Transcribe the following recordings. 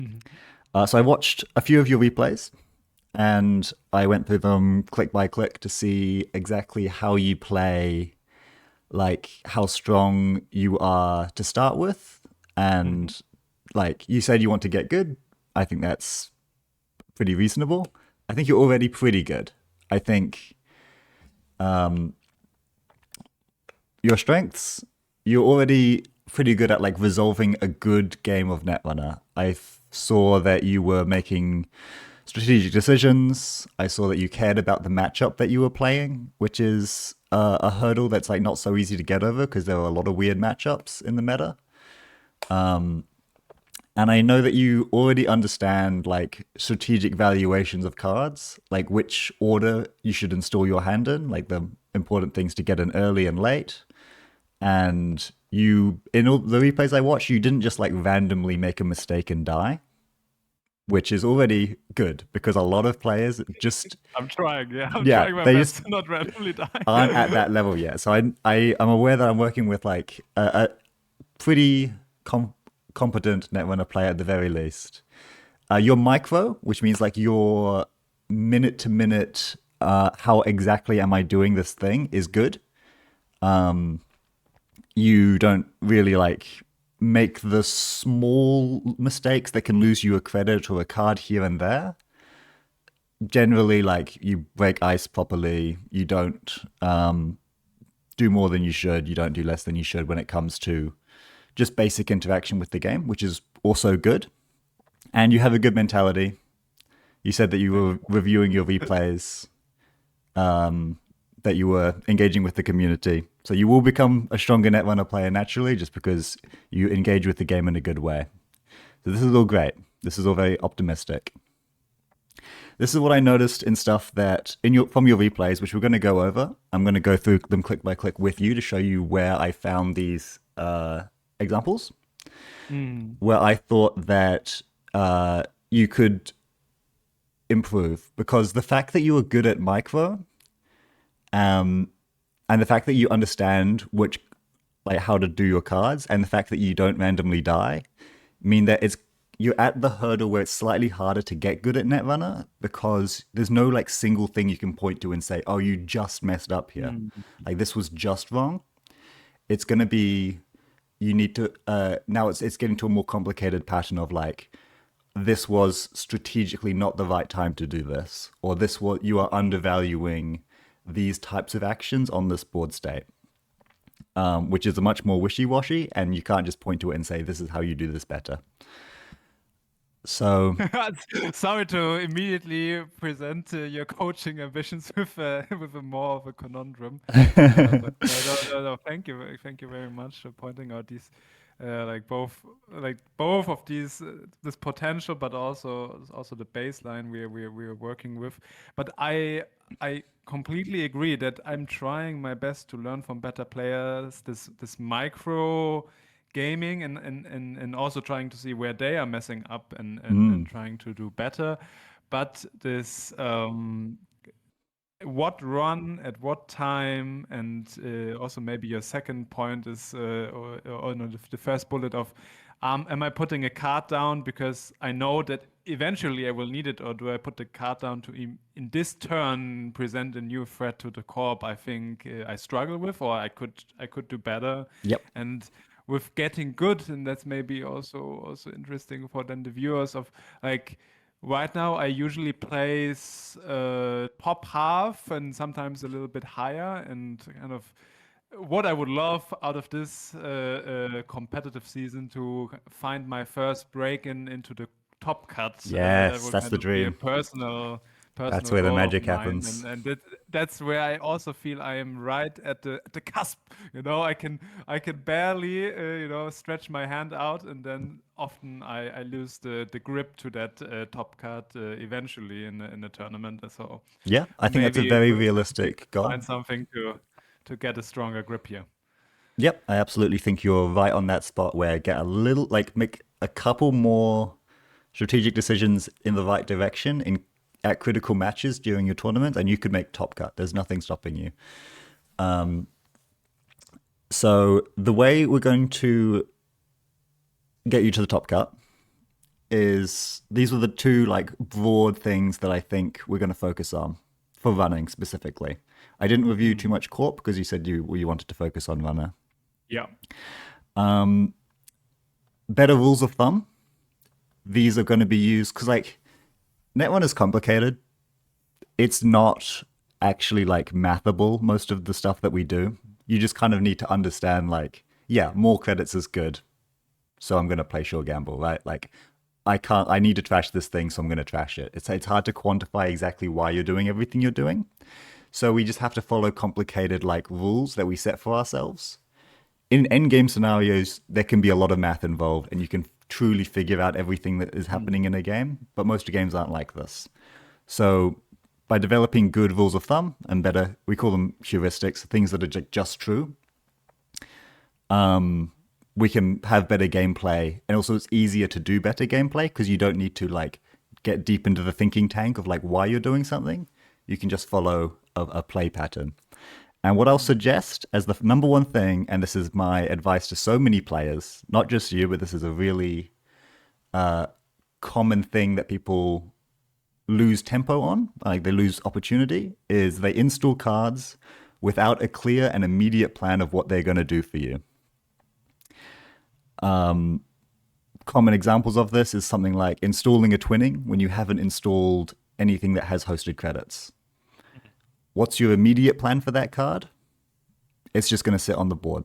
Mhm. So I watched a few of your replays and I went through them click by click to see exactly how you play, like how strong you are to start with. Mhm. And like you said, you want to get good. I think that's pretty reasonable. I think you're already pretty good. I think your strengths, you're already pretty good at like resolving a good game of Netrunner. Saw that you were making strategic decisions. I saw that you cared about the matchup that you were playing, which is a hurdle that's like not so easy to get over because there are a lot of weird matchups in the meta. And I know that you already understand like strategic valuations of cards, like which order you should install your hand in, like the important things to get in early and late. And you, in all the replays I watched, you didn't just like randomly make a mistake and die, which is already good because a lot of players just, I'm trying. Yeah, I'm yeah, trying my they just best to not randomly die. aren't at that level yet. So I am aware that I'm working with like a pretty competent netrunner player at the very least. Your micro, which means like your minute to minute, how exactly am I doing this thing, is good. You don't really like make the small mistakes that can lose you a credit or a card here and there. Generally, like you break ice properly. You don't do more than you should. You don't do less than you should when it comes to just basic interaction with the game, which is also good. And you have a good mentality. You said that you Thank were reviewing your replays, that you were engaging with the community. So you will become a stronger Netrunner player naturally just because you engage with the game in a good way. So this is all great. This is all very optimistic. This is what I noticed in stuff that in your from your replays, which we're going to go over. I'm going to go through them click by click with you to show you where I found these examples, you. where I thought that you could improve because the fact that you were good at micro, um, and the fact that you understand which like how to do your cards, and the fact that you don't randomly die, mean that it's you're at the hurdle where it's slightly harder to get good at Netrunner because there's no like single thing you can point to and say, "Oh, you just messed up here. Mm. Like this was just wrong." It's gonna be you need to now it's getting to a more complicated pattern of like this was strategically not the right time to do this, or this was you are undervaluing these types of actions on this board state, which is a much more wishy-washy, and you can't just point to it and say this is how you do this better. So Sorry to immediately present your coaching ambitions with a more of a conundrum, but no. Thank you very much for pointing out these both of these this potential, but also the baseline we're working with. But I completely agree that I'm trying my best to learn from better players. This micro gaming and also trying to see where they are messing up and trying to do better. But this what run at what time, and also maybe your second point is or no, the first bullet of am I putting a card down because I know that eventually I will need it, or do I put the card down to in this turn present a new threat to the corp? I think I struggle with, or I could do better. yep. And with getting good, and that's maybe also interesting for then the viewers of like right now I usually place top half and sometimes a little bit higher, and kind of what I would love out of this competitive season to find my first break in into the top cut. That Yes, would that's kind the of be a dream. That's personal where the goal of magic mine, happens. and that's where I also feel I am right at the cusp. I can barely stretch my hand out, and then often I lose the grip to that top card eventually in the tournament. So Yeah, I think that's a maybe very we realistic goal. find something to get a stronger grip here. Yep, I absolutely think you're right on that spot where get a little, like, make a couple more strategic decisions in the right direction in at critical matches during your tournament, and you could make top cut. There's nothing stopping you. So the way we're going to get you to the top cut is these were the two like broad things that I think we're going to focus on for running specifically. I didn't review too Mm. much corp because you said you wanted to focus on runner. Yeah. Better rules of thumb. These are going to be used because like Netrunner is complicated. It's not actually like mathable, most of the stuff that we do. You just kind of need to understand like, yeah, more credits is good. So I'm gonna play short gamble, right? Like I need to trash this thing, so I'm gonna trash it. It's hard to quantify exactly why you're doing everything you're doing. So we just have to follow complicated like rules that we set for ourselves. In endgame scenarios, there can be a lot of math involved, and you can truly figure out everything that is happening Mm. in a game. But most games aren't like this. So by developing good rules of thumb and better, we call them heuristics, things that are just true, we can have better gameplay. And also it's easier to do better gameplay because you don't need to like get deep into the thinking tank of like why you're doing something. You can just follow a play pattern. And what I'll Mm. suggest as the number one thing, and this is my advice to so many players, not just you, but this is a really common thing that people lose tempo on, like they lose opportunity, is they install cards without a clear and immediate plan of what they're going to do for you. Common examples of this is something like installing a twinning when you haven't installed anything that has hosted credits. What's your immediate plan for that card? It's just going to sit on the board.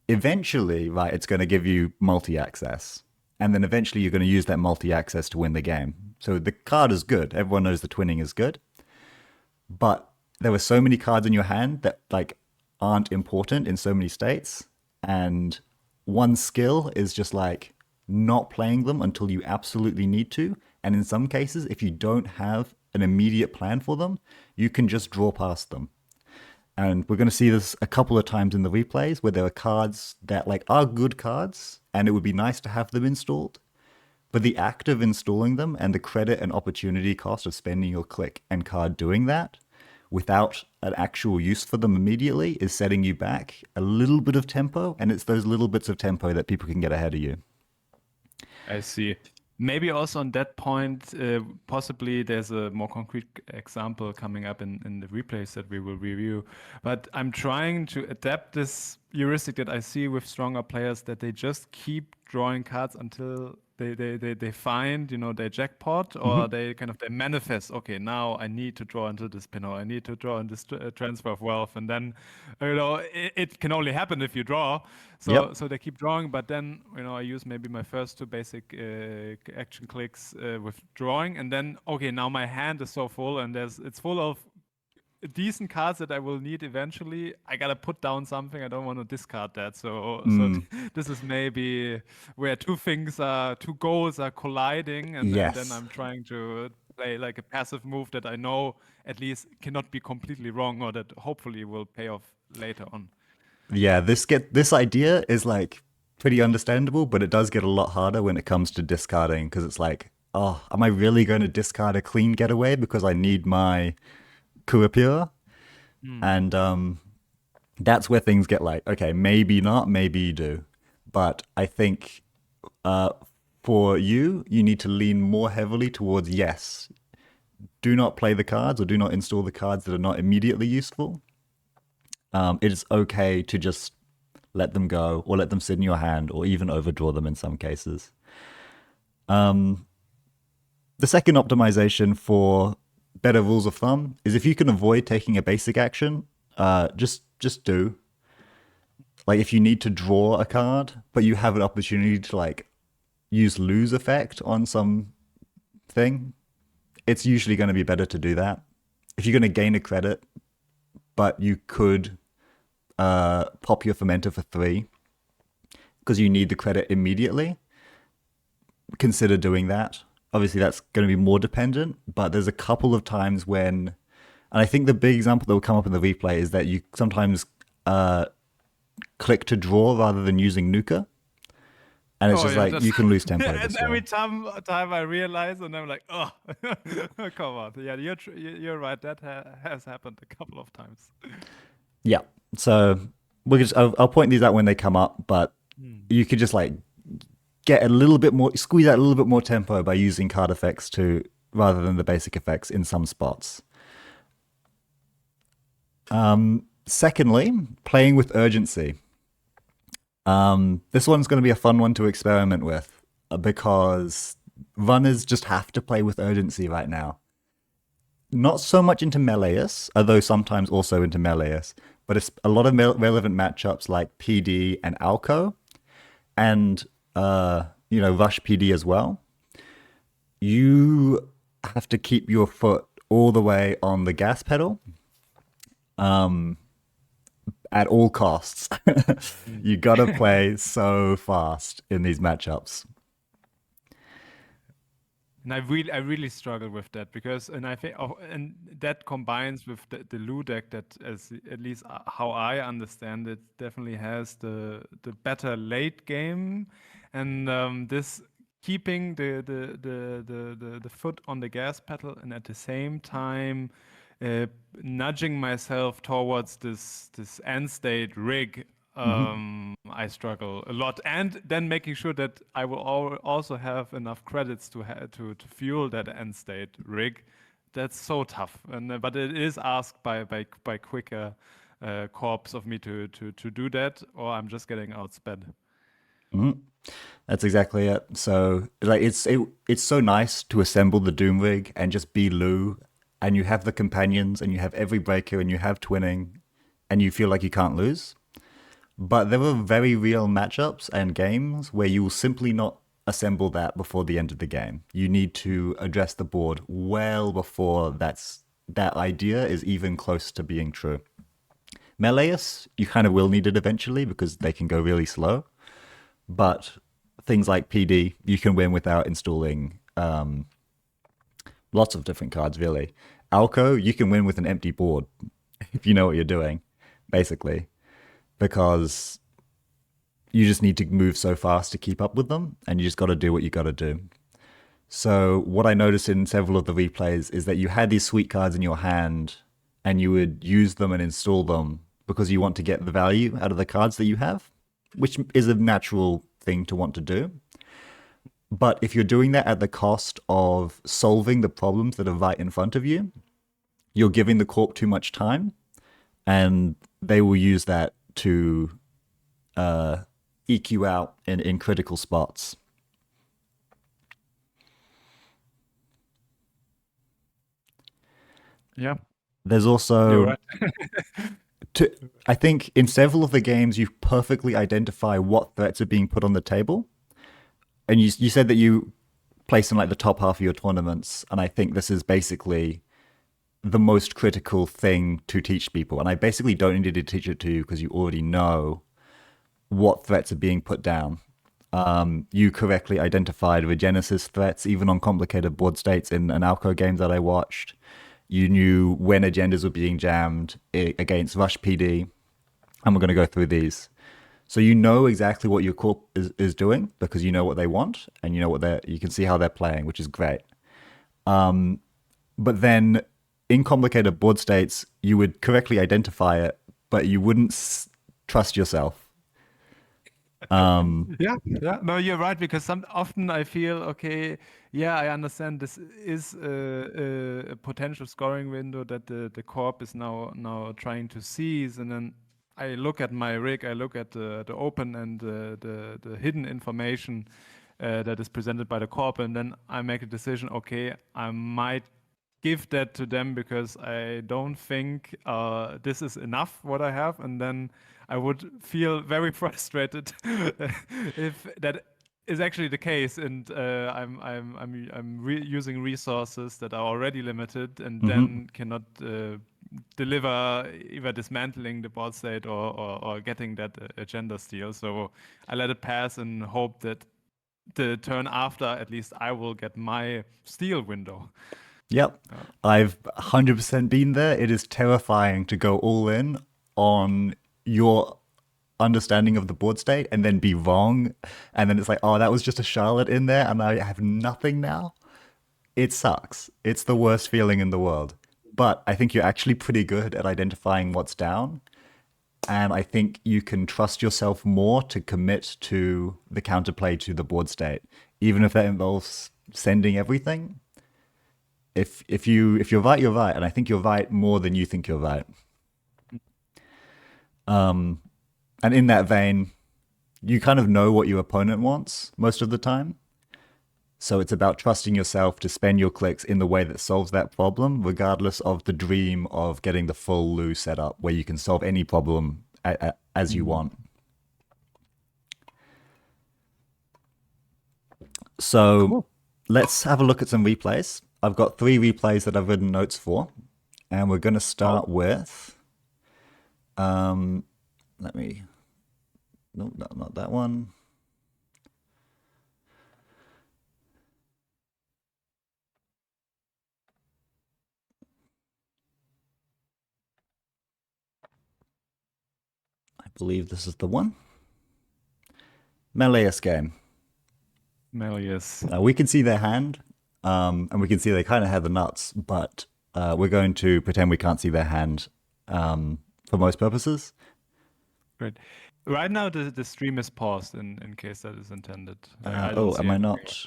Eventually, right, it's going to give you multi-access. And then eventually you're going to use that multi-access to win the game. So the card is good. Everyone knows the twinning is good. But there were so many cards in your hand that like aren't important in so many states. And one skill is just like not playing them until you absolutely need to. And in some cases, if you don't have an immediate plan for them, you can just draw past them. And we're going to see this a couple of times in the replays where there are cards that like are good cards and it would be nice to have them installed. But the act of installing them and the credit and opportunity cost of spending your click and card doing that without an actual use for them immediately is setting you back a little bit of tempo. And it's those little bits of tempo that people can get ahead of you. I see. Maybe also on that point, possibly there's a more concrete example coming up in the replays that we will review. But I'm trying to adapt this heuristic that I see with stronger players that they just keep drawing cards until they find, their jackpot or Mm-hmm. they manifest, okay, now I need to draw into this pin or I need to draw in this transfer of wealth. And then, it can only happen if you draw. So Yep. so they keep drawing, but then I use maybe my first two basic action clicks with drawing, and then okay, now my hand is so full, and it's full of decent cards that I will need eventually. I gotta put down something. I don't want to discard that. So Mm, this is maybe where two goals are colliding, and then yes. I'm trying to play like a passive move that I know at least cannot be completely wrong, or that hopefully will pay off later on. Yeah, this idea is like pretty understandable, but it does get a lot harder when it comes to discarding because it's like, oh, am I really going to discard a clean getaway because I need my Kuapira? Hmm. And that's where things get like, okay, maybe not, maybe you do. But I think uh, for you, you need to lean more heavily towards yes, do not play the cards or do not install the cards that are not immediately useful. It is okay to just let them go or let them sit in your hand or even overdraw them in some cases. The second optimization for better rules of thumb is if you can avoid taking a basic action, just do. Like if you need to draw a card, but you have an opportunity to like use lose effect on some thing, it's usually going to be better to do that. If you're going to gain a credit, but you could pop your fermenter for 3 because you need the credit immediately, consider doing that. Obviously, that's going to be more dependent, but there's a couple of times when, and I think the big example that will come up in the replay is that you sometimes click to draw rather than using Nuka, and it's Oh just yeah, like that's you can lose tempo and this every way. time I realize, and I'm like, oh, come on, yeah, you're right. That has happened a couple of times. Yeah, so I'll point these out when they come up, but Hmm. you could just like get a little bit more, squeeze out a little bit more tempo by using card effects to rather than the basic effects in some spots. Secondly, playing with urgency. This one's going to be a fun one to experiment with because runners just have to play with urgency right now. Not so much into meleeus, although sometimes also into meleeus, but it's a lot of relevant matchups like PD and Alco, and Rush PD as well. You have to keep your foot all the way on the gas pedal at all costs. You gotta play so fast in these matchups. And I really struggle with that because, and I think, oh, and that combines with the Lu deck that, as at least how I understand it, definitely has the better late game, and this keeping the foot on the gas pedal, and at the same time, uh, nudging myself towards this end state rig. Hmm. I struggle a lot, and then making sure that I will also have enough credits to fuel that end state rig. That's so tough, and but it is asked by quicker corps of me to do that, or I'm just getting outsped. Hmm. That's exactly it. So like it's so nice to assemble the Doom rig and just be Lou, and you have the companions, and you have every breaker, and you have twinning, and you feel like you can't lose. But there are very real matchups and games where you will simply not assemble that before the end of the game. You need to address the board well before that idea is even close to being true. Meleus, you kind of will need it eventually because they can go really slow. But things like PD, you can win without installing lots of different cards, really. Alco, you can win with an empty board if you know what you're doing, basically, because you just need to move so fast to keep up with them, and you just got to do what you got to do. So, what I noticed in several of the replays is that you had these sweet cards in your hand, and you would use them and install them because you want to get the value out of the cards that you have, which is a natural thing to want to do. But if you're doing that at the cost of solving the problems that are right in front of you, you're giving the corp too much time, and they will use that to EQ out in critical spots. Yeah, There's you're also, right. to, I think in several of the games, you perfectly identify what threats are being put on the table. And you said that you place in like the top half of your tournaments, and I think this is basically the most critical thing to teach people. And I basically don't need to teach it to you because you already know what threats are being put down. You correctly identified Regenesis threats, even on complicated board states in an Alco game that I watched. You knew when agendas were being jammed against Rush PD, and we're going to go through these. So you know exactly what your corp is doing because you know what they want, and you know what you can see how they're playing, which is great. But then in complicated board states, you would correctly identify it, but you wouldn't trust yourself. Yeah, yeah. No, you're right because some often I feel okay. Yeah, I understand this is a potential scoring window that the corp is now trying to seize, and then I look at my rig, I look at the open and the hidden information that is presented by the corp, and then I make a decision. Okay, I might give that to them because I don't think this is enough what I have, and then I would feel very frustrated if that is actually the case, and I'm using resources that are already limited, and Hmm. then cannot deliver either dismantling the board state or getting that agenda steal. So I let it pass and hope that the turn after, at least I will get my steal window. Yep. Uh, I've 100% been there. It is terrifying to go all in on your understanding of the board state and then be wrong. And then it's like, oh, that was just a Charlotte in there and I have nothing now. It sucks. It's the worst feeling in the world. But I think you're actually pretty good at identifying what's down. and I think you can trust yourself more to commit to the counterplay to the board state, even if that involves sending everything. If you're right, you're right, and I think you're right more than you think you're right. And in that vein, you kind of know what your opponent wants most of the time. So it's about trusting yourself to spend your clicks in the way that solves that problem, regardless of the dream of getting the full Loo set up where you can solve any problem as you want. So Cool. let's have a look at some replays. I've got 3 replays that I've written notes for, and we're going to start with. Let me. No, not that one. I believe this is the one. Meleus game. Melius. We can see their hand, and we can see they kind of have the nuts, but we're going to pretend we can't see their hand for most purposes. Great. Right now, the stream is paused in case that is intended. I don't Oh, see am I anything. not?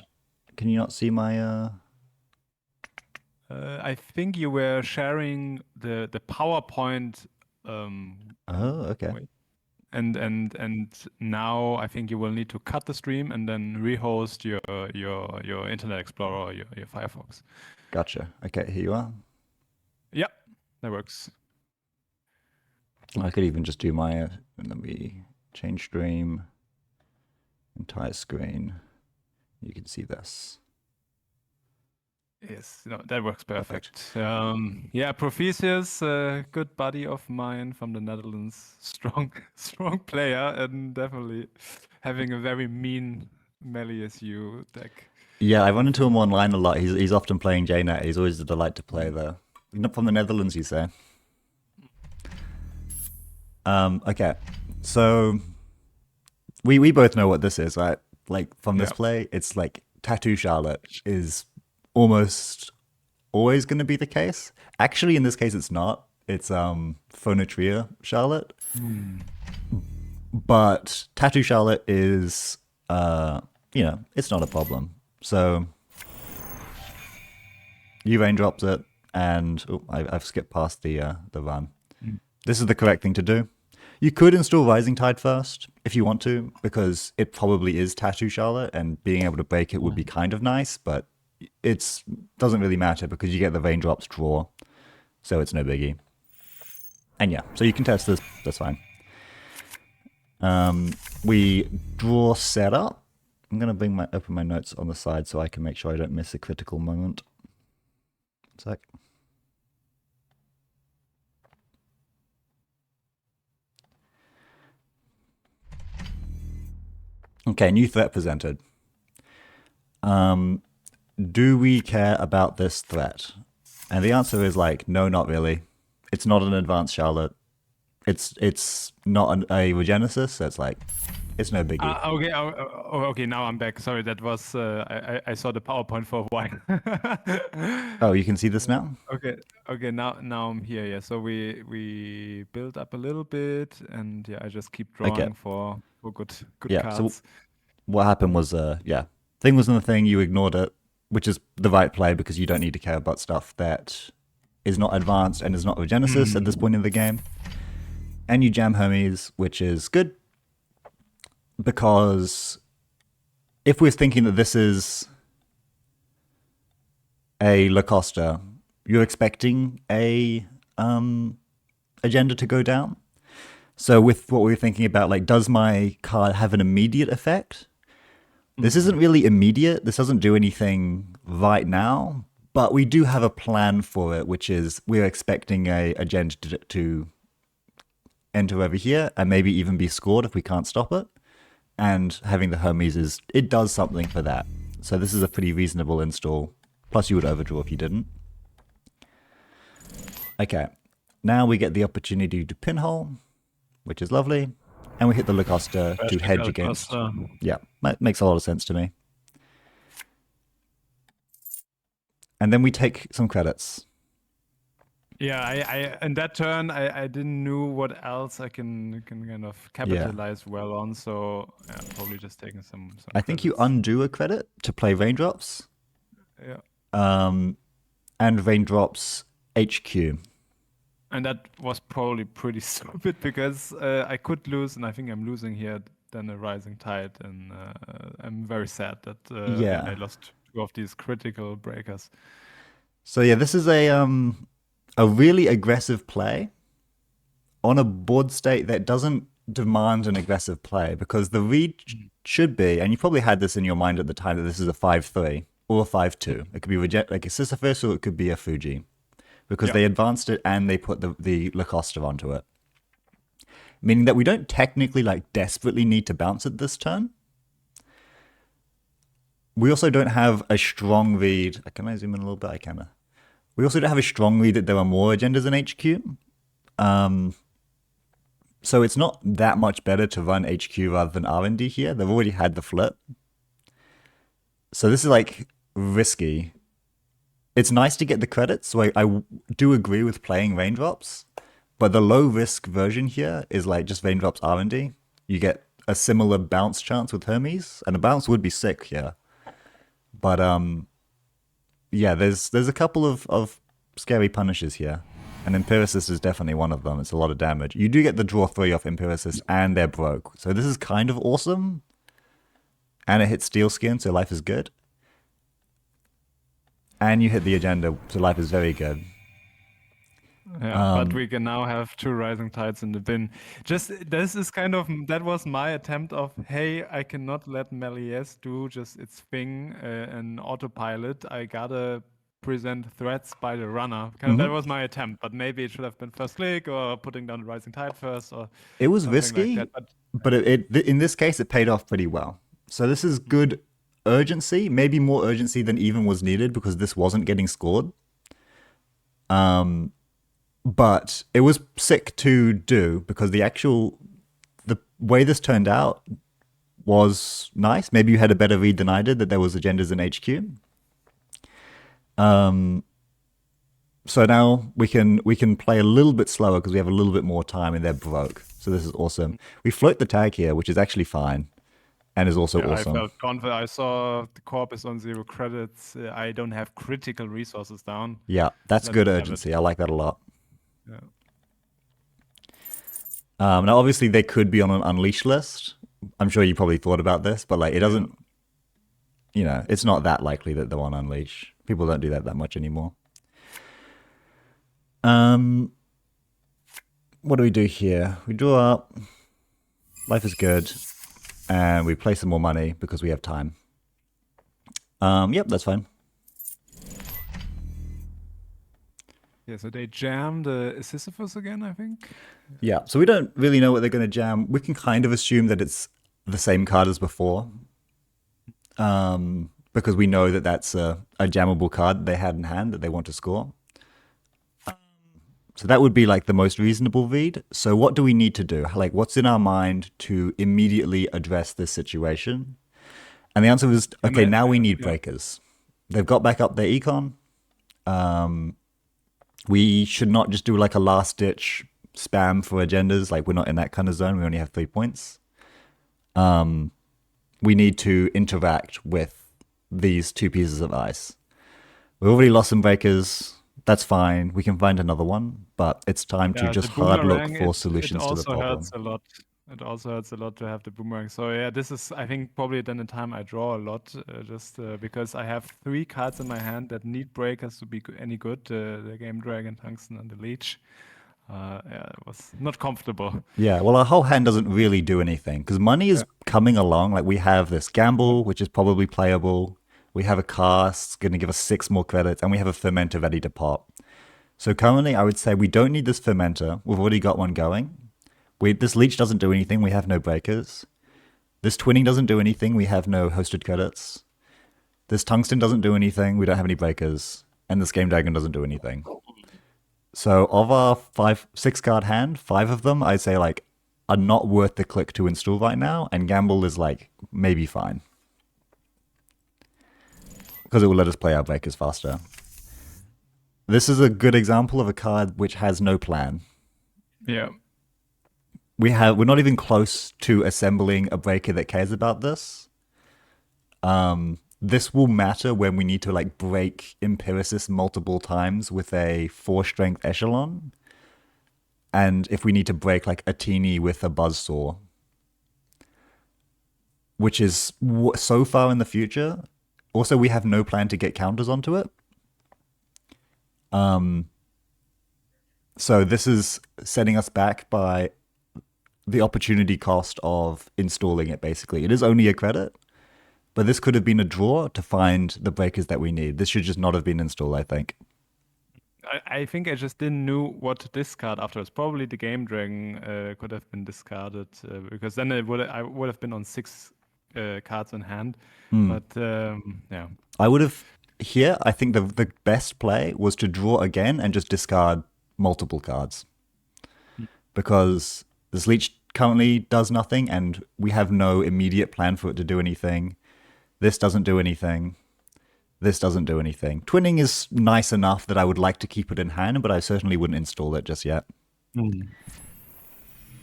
Can you not see my? I think you were sharing the PowerPoint. Oh, okay. Wait. And now I think you will need to cut the stream and then rehost your Internet Explorer or your Firefox. Gotcha. Okay, here you are. Yeah, that works. I could even just do my. Let me change stream. Entire screen. You can see this. Yes, no, that works perfect. Yeah, Proficius, a good buddy of mine from the Netherlands, strong player, and definitely having a very mean melee SU deck. Yeah, I run into him online a lot. He's often playing JNet. He's always a delight to play there. Not from the Netherlands, you say? Okay, so we both know what this is, right? Like from this Yeah. play, it's like Tattoo Charlotte is almost always going to be the case. Actually, in this case, it's not. It's Phonotria Charlotte. But Tattoo Charlotte is, it's not a problem. So you raindrops it, and I've skipped past the run. This is the correct thing to do. You could install Rising Tide first if you want to, because it probably is Tattoo Charlotte, and being able to break it would be kind of nice, but it doesn't really matter because you get the raindrops draw, so it's no biggie. And yeah, so you can test this, that's fine. We draw setup. I'm going to open my notes on the side so I can make sure I don't miss a critical moment. One sec. Okay, new threat presented. Do we care about this threat? And the answer is like, no, not really. It's not an advanced Charlotte. It's not a Regenesis, so it's like, it's no biggie. Okay, okay. Now I'm back. Sorry, that was I saw the PowerPoint for a while. Oh, you can see this now? Okay. Now I'm here. Yeah. So we build up a little bit, and yeah, I just keep Okay. drawing for good Yeah, so cards. what happened was, thing was in the thing, you ignored it, which is the right play because you don't need to care about stuff that is not advanced and is not Regenesis at this point in the game. And you jam Hermes, which is good because if we're thinking that this is a Lacosta, you're expecting a agenda to go down. So with what we were thinking about, like, does my card have an immediate effect? This isn't really immediate. This doesn't do anything right now, but we do have a plan for it, which is we're expecting a agenda to enter over here and maybe even be scored if we can't stop it. And having the Hermes it does something for that. So this is a pretty reasonable install. Plus you would overdraw if you didn't. Okay, now we get the opportunity to pinhole, which is lovely. And we hit the Lacosta to hedge against. Yeah, that makes a lot of sense to me. And then we take some credits. Yeah, I in that turn I didn't know what else I can kind of Yeah. capitalize well on, so yeah, probably just taking some I think you credits. undo a credit to play Raindrops, Yeah. and Raindrops HQ. And that was probably pretty stupid because I could lose, and I think I'm losing here then a rising tide, and I'm very sad that yeah, I Yeah. lost two of these critical breakers. So yeah, this is a really aggressive play on a board state that doesn't demand an aggressive play because the read should be, and you probably had this in your mind at the time that this is a 5-3 or a 5-2. It could be like a Sisyphus or it could be a Fuji because Yeah. they advanced it and they put the Lacosta onto it. Meaning that we don't technically like desperately need to bounce it this turn. We also don't have a strong read. Can I zoom in a little bit? I can. We also don't have a strong read that there are more agendas in HQ. So it's not that much better to run HQ rather than R&D here. They've already had the flip. So this is like risky. It's nice to get the credits, so I do agree with playing Raindrops, but the low risk version here is like just Raindrops R&D. You get a similar bounce chance with Hermes, and a bounce would be sick here. But yeah, there's a couple of scary punishes here. And Empiricist is definitely one of them. It's a lot of damage. You do get the draw 3 off Empiricist, and they're broke. So this is kind of awesome. And it hits Steel Skin, so life is good. And you hit the agenda, so life is very good. Yeah, but we can now have two rising tides in the bin. Just this is kind of that was my attempt of hey, I cannot let Melies do just its thing and autopilot. I gotta present threats by the runner. Kind of that was my attempt, but maybe it should have been first click or putting down the rising tide first or It was something like that. risky, But but in this case, it paid off pretty well. So this is good urgency, maybe more urgency than even was needed because this wasn't getting scored. But it was sick to do because the way this turned out was nice. Maybe you had a better read than I did that there was agendas in HQ. So now we can play a little bit slower because we have a little bit more time and they're broke. So this is awesome. We float the tag here, which is actually fine and is also yeah, I awesome. felt confident. I saw the corp is on 0 credits. I don't have critical resources down. Yeah, that's Let me good have it. urgency. I like that a lot. Yeah. Now, obviously, they could be on an unleash list. I'm sure you probably thought about this, but like it Yeah. doesn't, it's not that likely that they're on unleash. People don't do that much anymore. What do we do here? We draw up. Life is good, and we play some more money because we have time. Yep, that's fine. Yeah, so they jammed the Sisyphus again, I think. Yeah, so we don't really know what they're going to jam. We can kind of assume that it's the same card as before, because we know that that's a jammable card they had in hand that they want to score. So that would be like the most reasonable read. So what do we need to do? Like, what's in our mind to immediately address this situation? And the answer was, okay, now we need Yeah. breakers. They've got back up their econ. We should not just do like a last ditch spam for agendas. Like, we're not in that kind of zone. We only have 3 points. We need to interact with these two pieces of ice. We've already lost some breakers. That's fine. We can find another one, but it's time to Yeah, just the hard look boomerang, for it solutions to the also problem. hurts a lot. It also hurts a lot to have the boomerang. So yeah, this is I think probably then the time I draw a lot, just because I have 3 cards in my hand that need breakers to be any good. The Game Dragon, Tungsten, and the Leech. Yeah, it was not comfortable. Yeah, well, our whole hand doesn't really do anything because money is Yeah. coming along. Like, we have this gamble, which is probably playable. We have a cast, going to give us 6 more credits, and we have a fermenter ready to pop. So currently, I would say we don't need this fermenter. We've already got one going. This leech doesn't do anything. We have no breakers. This twinning doesn't do anything. We have no hosted credits. This tungsten doesn't do anything. We don't have any breakers. And this game dragon doesn't do anything. So of our 6 card hand, 5 of them I'd say like are not worth the click to install right now, and gamble is like maybe fine because it will let us play our breakers faster. This is a good example of a card which has no plan. Yeah. We're not even close to assembling a breaker that cares about this. This will matter when we need to like break Empiricist multiple times with a 4 strength echelon, and if we need to break like a teeny with a buzzsaw, which is so far in the future. Also, we have no plan to get counters onto it. So this is setting us back by the opportunity cost of installing it, basically. It is only a credit, but this could have been a draw to find the breakers that we need. This should just not have been installed, I think. I think I just didn't know what to discard afterwards. Probably the Game Dragon could have been discarded because then I would have been on 6 cards in hand. But yeah. I would have here. I think the best play was to draw again and just discard multiple cards because this leech currently does nothing, and we have no immediate plan for it to do anything. This doesn't do anything. This doesn't do anything. Twinning is nice enough that I would like to keep it in hand, but I certainly wouldn't install it just yet. Yeah,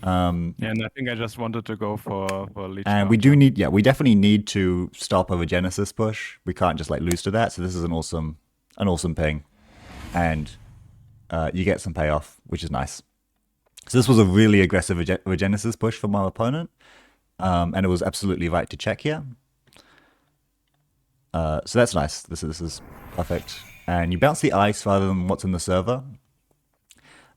and I think I just wanted to go for leech. And we do need, we definitely need to stop a Regenesis push. We can't just like lose to that. So this is an awesome ping, and you get some payoff, which is nice. So this was a really aggressive Regenesis push from our opponent, and it was absolutely right to check here. So that's nice. This is perfect. And you bounce the ice rather than what's in the server.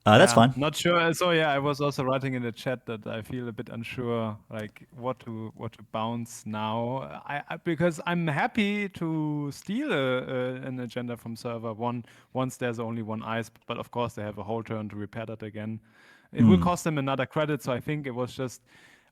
That's fine. Not sure. So yeah, I was also writing in the chat that I feel a bit unsure, like what to bounce now. Because I'm happy to steal an agenda from server one once there's only one ice, but of course they have a whole turn to repair that again. It will cost them another credit, so I think it was just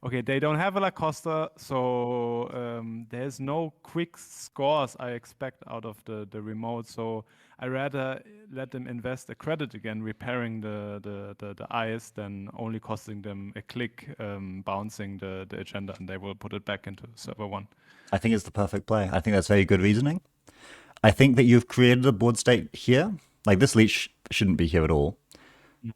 okay. They don't have a La Costa, so there's no quick scores I expect out of the remote. So I rather let them invest a credit again, repairing the ice, than only costing them a click, bouncing the agenda, and they will put it back into server one. I think it's the perfect play. I think that's very good reasoning. I think that you've created a board state here. Like this leech shouldn't be here at all.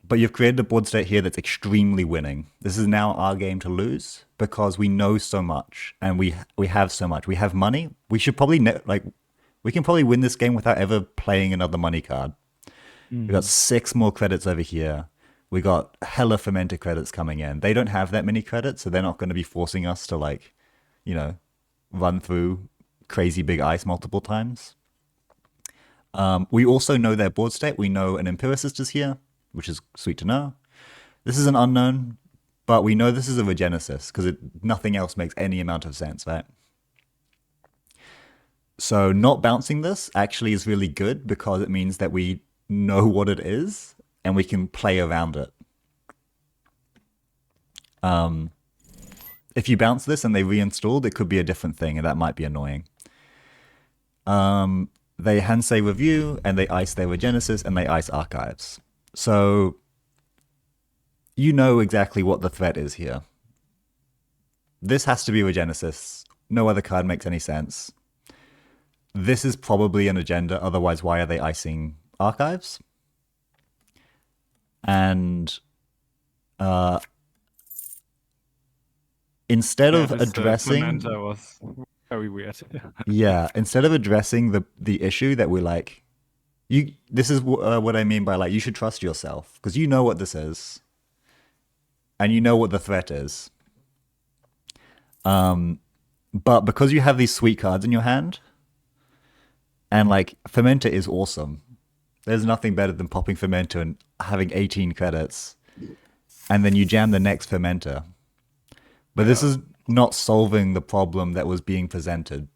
But you've created a board state here that's extremely winning. This is now our game to lose because we know so much and we have so much. We have money. We should probably we can probably win this game without ever playing another money card. We got 6 more credits over here. We got hella fermented credits coming in. They don't have that many credits, so they're not going to be forcing us to like, run through crazy big ice multiple times. We also know their board state. We know an Empiricist is here, which is sweet to know. This is an unknown, but we know this is a Regenesis because nothing else makes any amount of sense, right? So not bouncing this actually is really good because it means that we know what it is and we can play around it. If you bounce this and they reinstalled, it could be a different thing, and that might be annoying. They Hansei Review, and they ice their Regenesis, and they ice Archives. So you know exactly what the threat is here. This has to be Regenesis. No other card makes any sense. This is probably an agenda, otherwise why are they icing Archives? And instead of addressing... was very weird. Yeah, instead of addressing the issue that we're like... This is what I mean by like, you should trust yourself, because you know what this is. And you know what the threat is. But because you have these sweet cards in your hand, and like, Fermenter is awesome. There's nothing better than popping Fermenter and having 18 credits, and then you jam the next Fermenter. But this is not solving the problem that was being presented.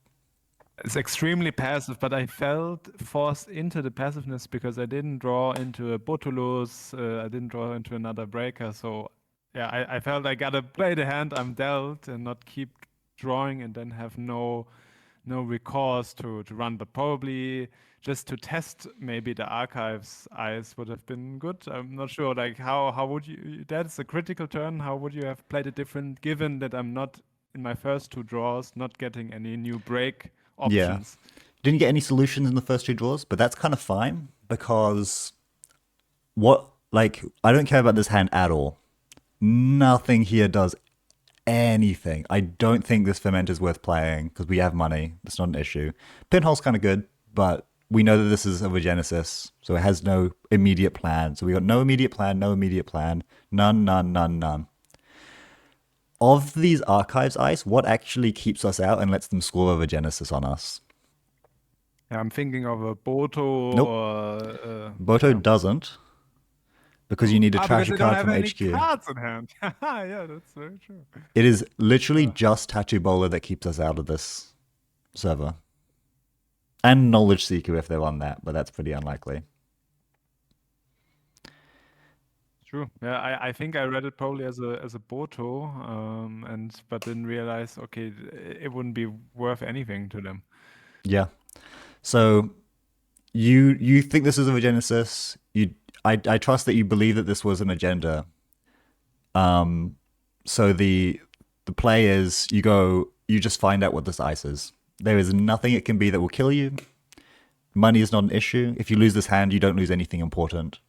It's extremely passive, but I felt forced into the passiveness because I didn't draw into a Botulus, I didn't draw into another breaker, so yeah, I felt I gotta play the hand I'm dealt and not keep drawing and then have no recourse to run, but probably just to test maybe the Archives eyes would have been good. I'm not sure, like how would you, that's a critical turn, how would you have played it different given that I'm not in my first 2 draws, not getting any new break options. Yeah. Didn't get any solutions in the first 2 draws, but that's kind of fine because what like I don't care about this hand at all. Nothing here does anything. I don't think this ferment is worth playing because we have money. That's not an issue. Pinhole's kind of good, but we know that this is a Regenesis, so it has no immediate plan. So we got no immediate plan, no immediate plan, none, none, none, none. Of these archives ice, what actually keeps us out and lets them score a Regenesis on us? Yeah, I'm thinking of a Boto Nope. or Boto yeah. doesn't because you Oh. need to Ah, trash because a they don't card have from any HQ. cards in hand. Yeah, that's very true. It is literally Uh, just Tattoo Bowler that keeps us out of this server. And Knowledge Seeker if they're on that, but that's pretty unlikely. True. Yeah, I think I read it probably as a Boto, and but didn't realize okay, it wouldn't be worth anything to them. Yeah. So you think this is a Regenesis. I trust that you believe that this was an agenda. So the play is you just find out what this ice is. There is nothing it can be that will kill you. Money is not an issue. If you lose this hand, you don't lose anything important.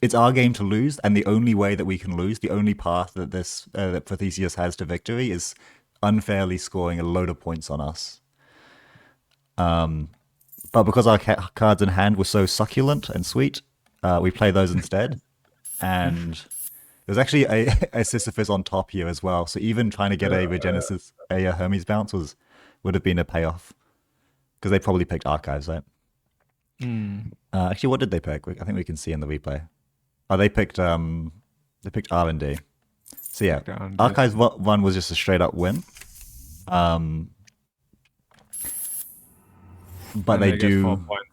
It's our game to lose, and the only way that we can lose, the only path that this that Protheseus has to victory is unfairly scoring a load of points on us. But because our cards in hand were so succulent and sweet, we play those instead. And there's actually a Sisyphus on top here as well. So even trying to get a Regenesis, a Hermes bounce would have been a payoff because they probably picked archives, right? Mm. Actually, what did they pick? I think we can see in the replay. Oh, they picked R&D. So yeah, And archives one was just a straight up win. But then they they get do, 4 points.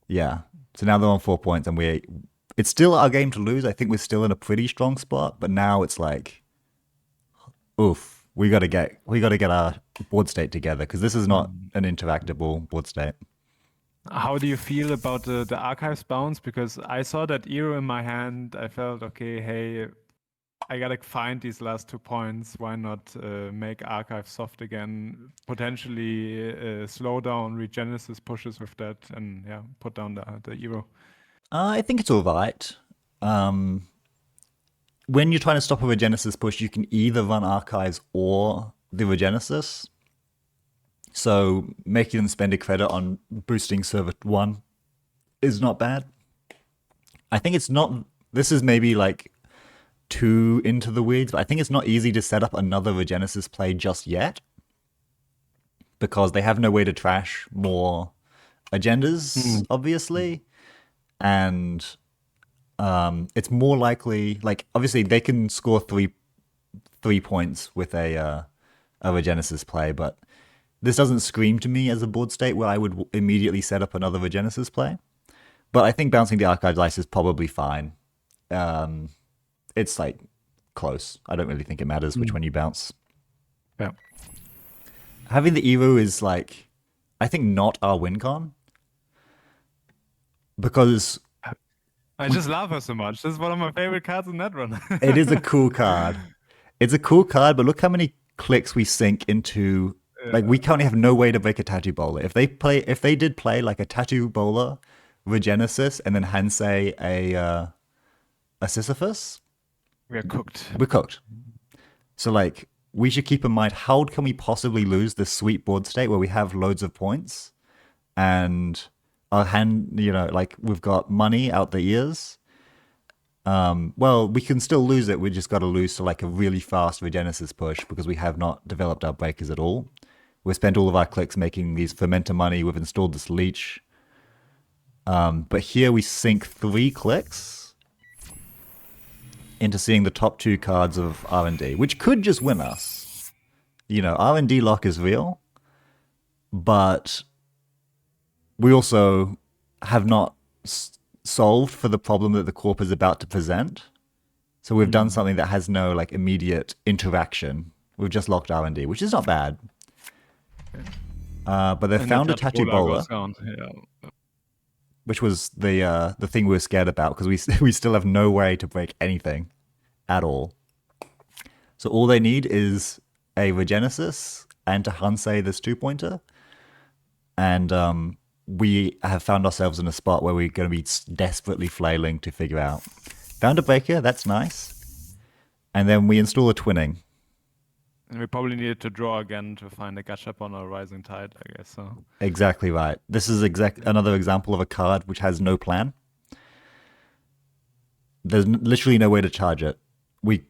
yeah. So now they're on 4 points, and it's still our game to lose. I think we're still in a pretty strong spot, but now it's like, oof, we got to get our board state together because this is not Mm. an interactable board state. How do you feel about the archives bounce? Because I saw that Eero in my hand. I felt okay. Hey, I gotta find these last 2 points. Why not make archive soft again? Potentially slow down Regenesis pushes with that, and yeah, put down the Eero. I think it's all right. When you're trying to stop a Regenesis push, you can either run archives or the Regenesis. So making them spend a credit on boosting server one is not bad. I think it's not. This is maybe like too into the weeds, but I think it's not easy to set up another Regenesis play just yet because they have no way to trash more agendas, obviously, and it's more likely like obviously they can score 3 points with a Regenesis play, but this doesn't scream to me as a board state where I would immediately set up another Regenesis play. But I think bouncing the Archive Ice is probably fine. It's like close. I don't really think it matters which one you bounce. Yeah. Having the Eero is like, I think not our win con because I just love her so much. This is one of my favorite cards in Netrunner. it is a cool card. It's a cool card, but look how many clicks we sink into. Like we currently have no way to break a Tattoo Bowler. If they did play like a Tattoo Bowler, Regenesis, and then Hansei a Sisyphus, We are cooked. we're cooked. So like we should keep in mind how can we possibly lose this sweet board state where we have loads of points and our hand, like we've got money out the ears. Well, we can still lose it. We just got to lose to like a really fast Regenesis push because we have not developed our breakers at all. We've spent all of our clicks making these fermenter money. We've installed this leech. But here we sink 3 clicks into seeing the top 2 cards of R&D, which could just win us. R&D lock is real, but we also have not solved for the problem that the corp is about to present. So we've done something that has no like immediate interaction. We've just locked R&D, which is not bad. But they And found the a Tattoo Tattoo Bowler, goes down. Yeah. which was the thing we were scared about because we still have no way to break anything at all. So all they need is a Regenesis and to Hansei this 2-pointer. And we have found ourselves in a spot where we're going to be desperately flailing to figure out. Found a breaker, that's nice. And then we install a twinning. And we probably needed to draw again to find a gachapon or rising tide, I guess. So Exactly right. This is another example of a card which has no plan. There's literally no way to charge it. We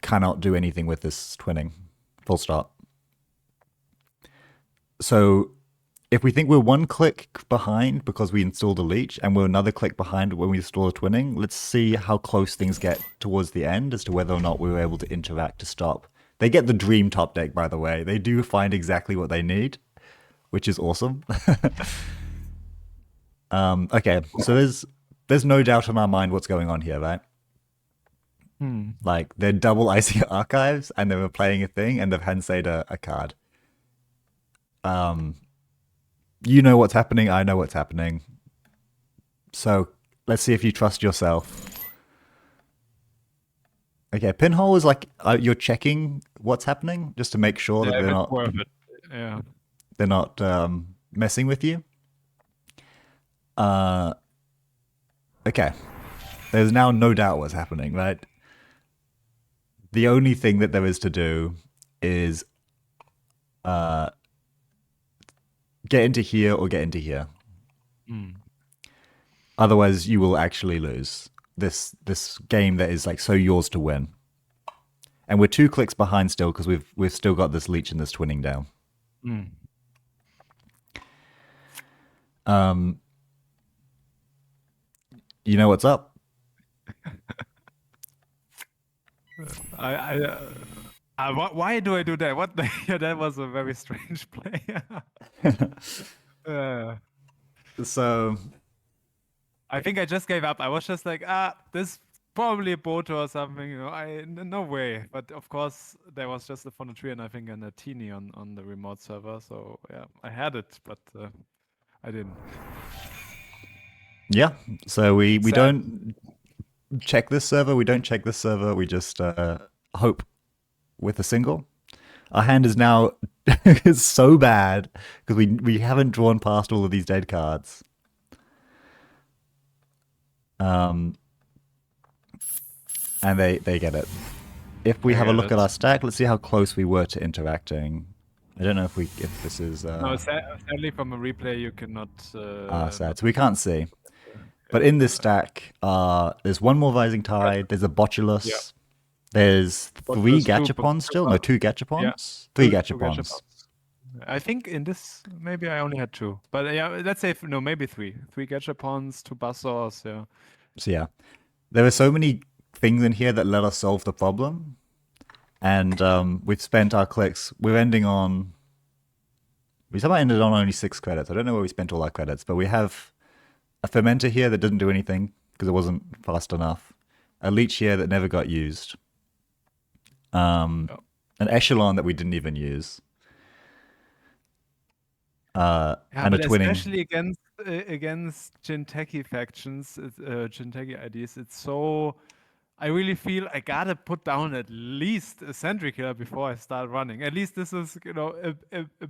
cannot do anything with this twinning. Full stop. So if we think we're one click behind because we installed a leech and we're another click behind when we install a twinning, let's see how close things get towards the end as to whether or not we were able to interact to stop. They get the dream top deck, by the way. They do find exactly what they need, which is awesome. Okay, so there's no doubt in our mind what's going on here, right? Like, they're double icing archives and they were playing a thing and they've handsaid a card. You know what's happening, I know what's happening. So let's see if you trust yourself. Okay, pinhole is like you're checking what's happening just to make sure that yeah, they're it's not worth it. Yeah. they're not messing with you. Okay, there's now no doubt what's happening, right? The only thing that there is to do is get into here or get into here. Otherwise, you will actually lose this game that is like so yours to win. And we're 2 clicks behind still because we've still got this leech and this twinning down. You know what's up? Why do I do that? What? Yeah, that was a very strange play. So I think I just gave up. I was just like, this probably a Boto or something. You know, no way. But of course, there was just a Fonotri and I think a Teeny on the remote server. So yeah, I had it, but I didn't. yeah, so we don't check this server. We don't check this server. We just hope with a single. Our hand is now is so bad because we haven't drawn past all of these dead cards. And they get it. If we have a look at our stack, let's see how close we were to interacting. I don't know if this is No, sadly from a replay you cannot. Sad. So we can't see. But in this stack, there's one more Rising Tide. There's a Botulus. Yeah. There's 3 Botulus, Gachapons still. No, 2 Gachapons. Yeah. 3 Two Gachapons. I think in this maybe I only had 2, but yeah, let's say no, maybe 3. 3 Gachapons, 2 Buzzsaws. Yeah. So yeah, there are so many things in here that let us solve the problem, and we've spent our clicks. We're ending on. We somehow ended on only 6 credits. I don't know where we spent all our credits, but we have a fermenter here that didn't do anything because it wasn't fast enough. A leech here that never got used. An echelon that we didn't even use. Yeah, and a but twinning. especially against Jinteki factions, Jinteki IDs, it's so. I really feel I gotta put down at least a sentry killer before I start running. At least this is, you know,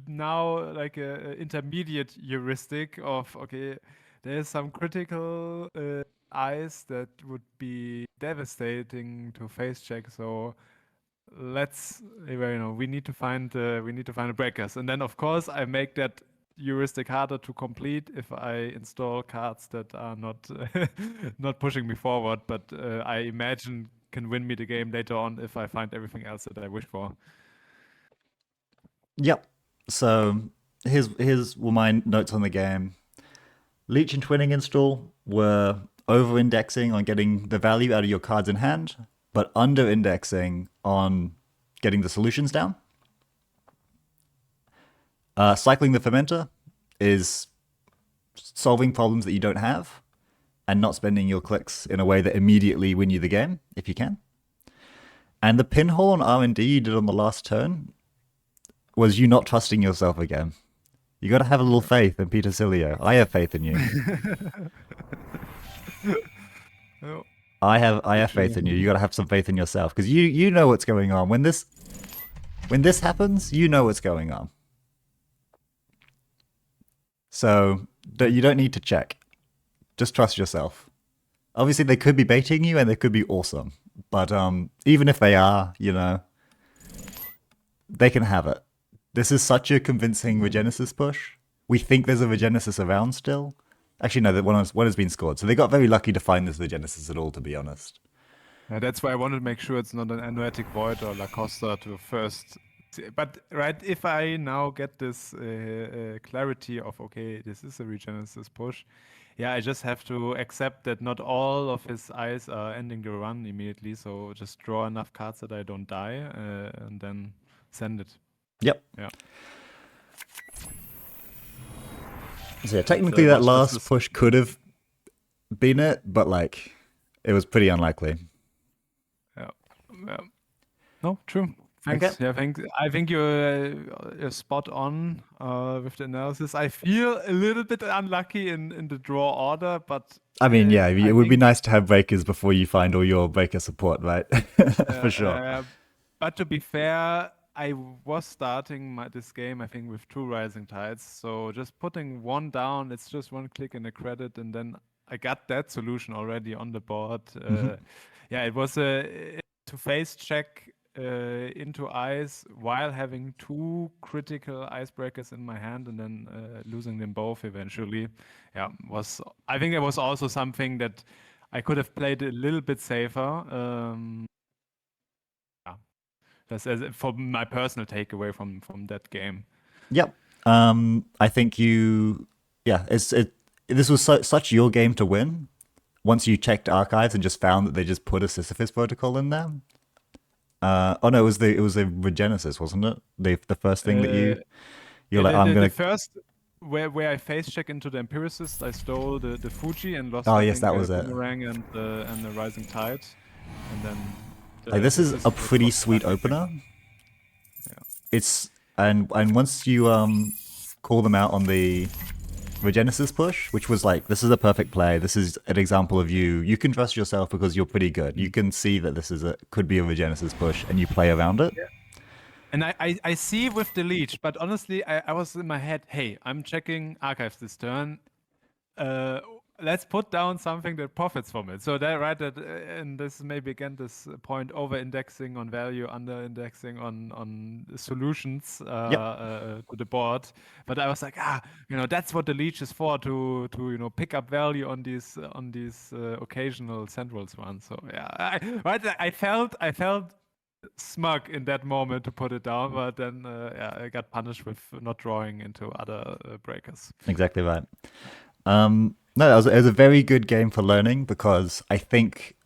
now like a intermediate heuristic of okay, there's some critical eyes that would be devastating to face check. So let's, you know, we need to find the breakers, and then of course I make that heuristic harder to complete if I install cards that are not not pushing me forward, but I imagine can win me the game later on if I find everything else that I wish for. Yep. So here's my notes on the game. Leech and Twinning install were over-indexing on getting the value out of your cards in hand, but under-indexing on getting the solutions down. Cycling the fermenter is solving problems that you don't have and not spending your clicks in a way that immediately win you the game, if you can. And the pinhole on R&D you did on the last turn was you not trusting yourself again. You got to have a little faith in Petersilio. I have faith in you. I have faith in you. You got to have some faith in yourself because you know what's going on. When this happens, you know what's going on. So you don't need to check. Just trust yourself. Obviously, they could be baiting you and they could be awesome. But even if they are, they can have it. This is such a convincing Regenesis push. We think there's a Regenesis around still. Actually, no, that one has been scored. So they got very lucky to find this Regenesis at all, to be honest. That's why I wanted to make sure it's not an Anoetic Void or La Costa to first. But right, if I now get this clarity of okay, this is a Regenesis push, yeah, I just have to accept that not all of his eyes are ending the run immediately. So just draw enough cards that I don't die, and then send it. Yep. Yeah. So yeah, technically that last push could have been it, but like it was pretty unlikely. Yeah. Yeah. No, true. Thanks. Okay. Yeah, I think you're spot on with the analysis. I feel a little bit unlucky in the draw order, but I mean, yeah, it I would be think nice to have breakers before you find all your breaker support, right? For sure. but to be fair, I was starting this game, I think, with 2 Rising Tides. So just putting one down, it's just one click and a credit, and then I got that solution already on the board. Yeah, it was a to face check into ice while having 2 critical icebreakers in my hand and then losing them both eventually. Yeah, I think it was also something that I could have played a little bit safer. Yeah, that's for my personal takeaway from that game. Yep. I think this was such your game to win. Once you checked archives and just found that they just put a Sisyphus protocol in there. Oh no, it was a Regenesis, wasn't it? The first thing that you're like, I'm gonna. The first where I face check into the Empiricist, I stole the Fuji and lost. Oh I yes, think that was it. Boomerang and the Rising Tide, and then Like this is a Sisyphus pretty was sweet classic. opener. Yeah. It's and once you call them out on the Regenesis push, which was like, this is a perfect play. This is an example of you can trust yourself because you're pretty good. You can see that this could be a Regenesis push and you play around it. Yeah. And I see with the leech, but honestly, I was in my head, hey, I'm checking archives this turn. Let's put down something that profits from it. So that right, and this is maybe again this point over indexing on value, under indexing on solutions to the board. But I was like, that's what the leech is for, to pick up value on these occasional centrals ones. So yeah, I felt smug in that moment to put it down, but then I got punished with not drawing into other breakers. Exactly right. No, it was a very good game for learning because I think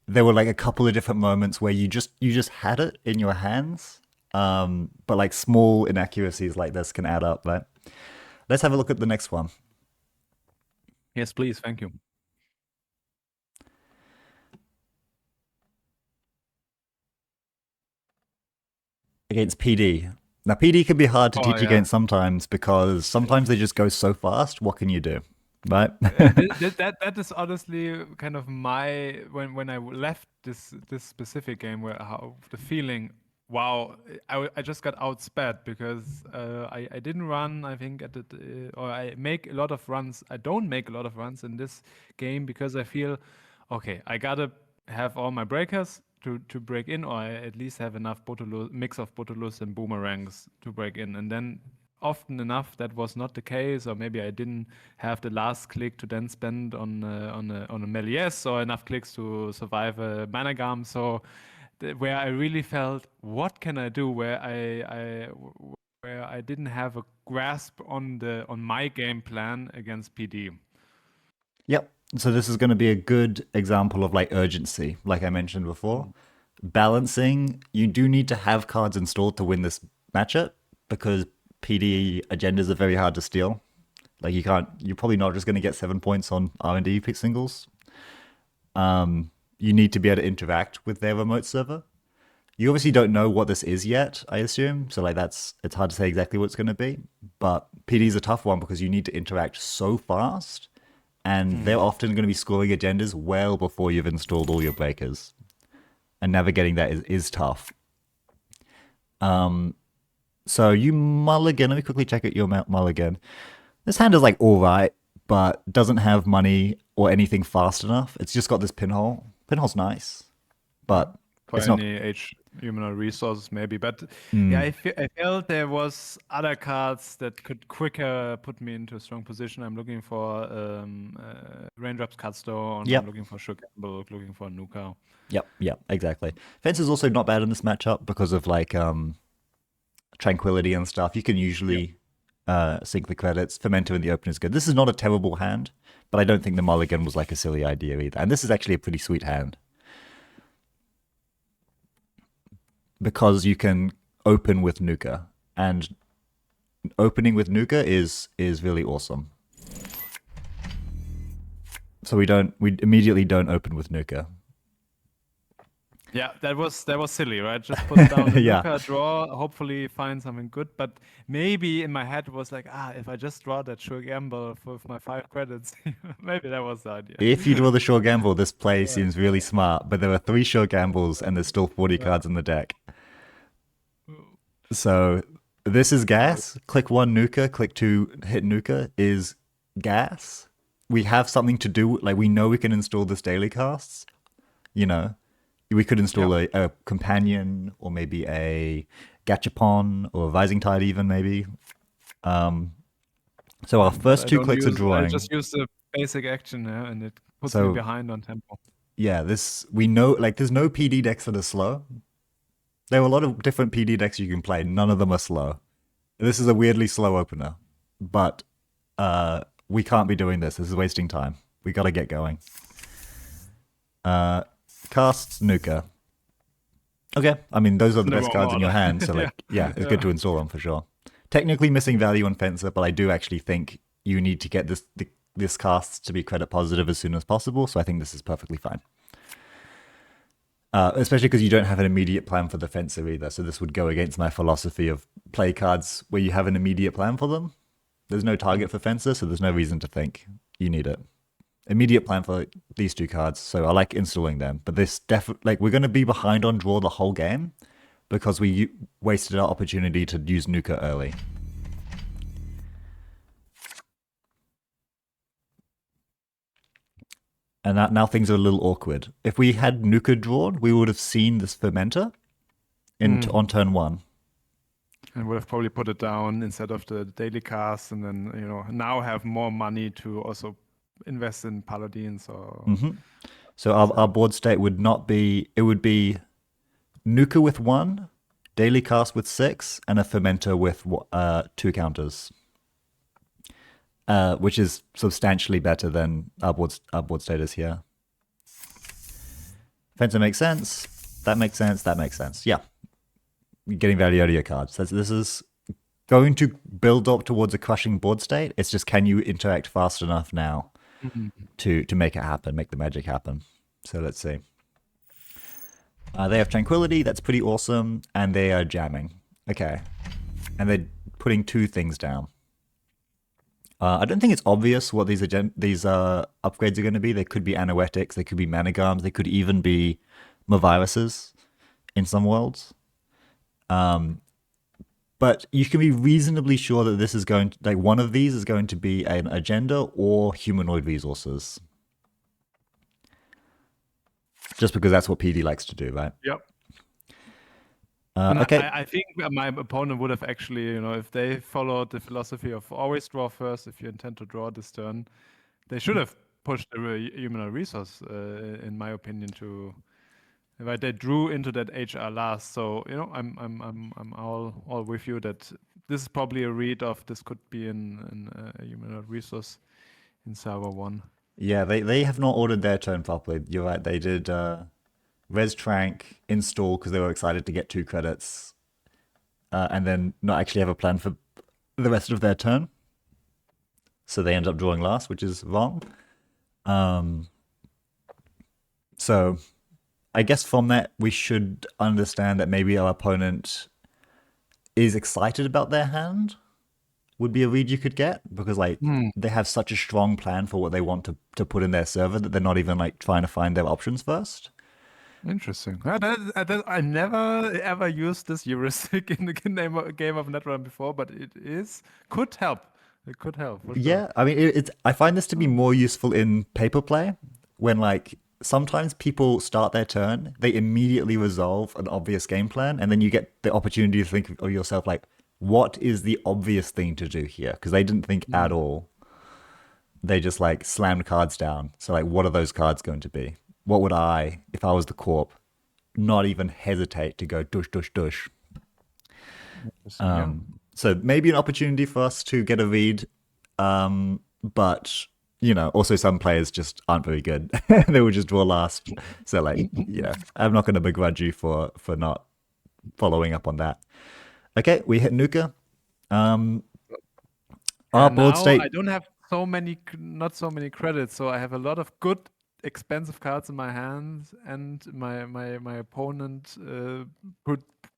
there were like a couple of different moments where you just had it in your hands, but like small inaccuracies like this can add up, right? Let's have a look at the next one. Yes, please. Thank you. Against PD. Now, PD can be hard to teach yeah. against sometimes because sometimes they just go so fast. What can you do, right? that is honestly kind of my when I left this specific game where the feeling. Wow, I just got outsped because I didn't run. I think or I make a lot of runs. I don't make a lot of runs in this game because I feel, okay, I gotta have all my breakers to break in, or I at least have enough mix of Botulus and Boomerangs to break in. And then often enough that was not the case, or maybe I didn't have the last click to then spend on a Melies or enough clicks to survive a Managam. So where I really felt, what can I do? Where I didn't have a grasp on my game plan against PD. Yep. So this is going to be a good example of like urgency, like I mentioned before. Balancing, you do need to have cards installed to win this matchup because PD agendas are very hard to steal. Like you're probably not just going to get 7 points on R&D pick singles. You need to be able to interact with their remote server. You obviously don't know what this is yet, I assume. So like it's hard to say exactly what it's going to be. But PD is a tough one because you need to interact so fast, and they're often going to be scoring agendas well before you've installed all your breakers, and navigating that is tough. So you mulligan. Let me quickly check out your mulligan. This hand is like all right, but doesn't have money or anything fast enough. It's just got this pinhole. Pinhole's nice, Yeah. but For it's not. any H human resources, maybe. But yeah, Mm, I felt there was other cards that could quicker put me into a strong position. I'm looking for Raindrops Cutstone. I'm yep, looking for Sugar Gamble, looking for Nuka. yep, exactly. Fence is also not bad in this matchup because of like tranquility and stuff. You can Yep. usually sync the credits. Fermento in the open is good. This is not a terrible hand, but I don't think the mulligan was like a silly idea either. And this is actually a pretty sweet hand because you can open with Nuka, and opening with Nuka is really awesome. So we immediately don't open with Nuka. Yeah, that was silly, right? Just put down the Yeah. Nuka, draw, hopefully find something good. But maybe in my head it was like, if I just draw that Sugar Gamble with my 5 credits, maybe that was the idea. If you draw the Sure Gamble, this play Yeah, seems really smart, but there are 3 Sure Gambles and there's still 40 yeah. cards in the deck. So this is gas. Click 1 Nuka, click 2 hit Nuka is gas. We have something to do, like we know we can install this daily casts, you know. We could Yeah. install a companion or maybe a Gachapon or a Rising Tide even maybe. So our But first I 2 don't clicks are use. I drawing. just use the basic action, yeah, and it puts me So behind on tempo. yeah, this we know like there's no PD decks that are slow. There are a lot of different PD decks you can play. None of them are slow. This is a weirdly slow opener, but we can't be doing this. This is wasting time. We got to get going. Casts Nuka. Okay, I mean those are the In the best wrong cards in your order. hand, so Yeah. like yeah, it's good Yeah. to install them for sure. Technically missing value on Fencer, but I do actually think you need to get this cast to be credit positive as soon as possible. So I think this is perfectly fine. Especially because you don't have an immediate plan for the Fencer either. So this would go against my philosophy of play cards where you have an immediate plan for them. There's no target for Fencer, so there's no reason to think you need it. Immediate plan for these 2 cards, so I like installing them. But this definitely, like, we're going to be behind on draw the whole game because we wasted our opportunity to use Nuka early. And now things are a little awkward. If we had Nuka drawn, we would have seen this Fermenter on turn 1. And would have probably put it down instead of the daily cast, and then now have more money to also invest in paladins or. So our board state would not be, it would be Nuka with 1, daily cast with 6, and a Fermenter with 2 counters. Which is substantially better than our board state is here. Fencer makes sense. That makes sense. That makes sense. Yeah. You're getting value out of your cards. This is going to build up towards a crushing board state. It's just can you interact fast enough now to make it happen, make the magic happen. So let's see. They have Tranquility. That's pretty awesome. And they are jamming. Okay. And they're putting 2 things down. I don't think it's obvious what these upgrades are going to be. They could be Anoetics, they could be Managams, they could even be Maviruses in some worlds. But you can be reasonably sure that this is going to, like, one of these is going to be an agenda or humanoid resources. Just because that's what PD likes to do, right? Yep. Okay. I think my opponent would have actually, if they followed the philosophy of always draw first, if you intend to draw this turn, they should have pushed the human resource, in my opinion, to. Right, they drew into that HR last, so I'm all with you that this is probably a read of this could be in a human resource in server 1. Yeah, they have not ordered their turn properly. You're right. They did Res Trank install because they were excited to get 2 credits, and then not actually have a plan for the rest of their turn. So they end up drawing last, which is wrong. So I guess from that we should understand that maybe our opponent is excited about their hand. Would be a read you could get because like they have such a strong plan for what they want to put in their server that they're not even like trying to find their options first. Interesting. I never ever used this heuristic in the game of Netrunner before, but could help. It could help for sure. Yeah, I mean, it's. I find this to be more useful in paper play when, like, sometimes people start their turn, they immediately resolve an obvious game plan, and then you get the opportunity to think of yourself like, what is the obvious thing to do here? Because they didn't think at Mm. all. They just like slammed cards down. So, like, what are those cards going to be? What would I, if I was the corp, not even hesitate to go dush, dush, dush? Interesting. Yeah. So maybe an opportunity for us to get a read. But also some players just aren't very good. They will just draw last. So like, I'm not going to begrudge you for not following up on that. Okay, we hit Nuka. Our And board now state. I don't have not so many credits, so I have a lot of good, expensive cards in my hands, and my opponent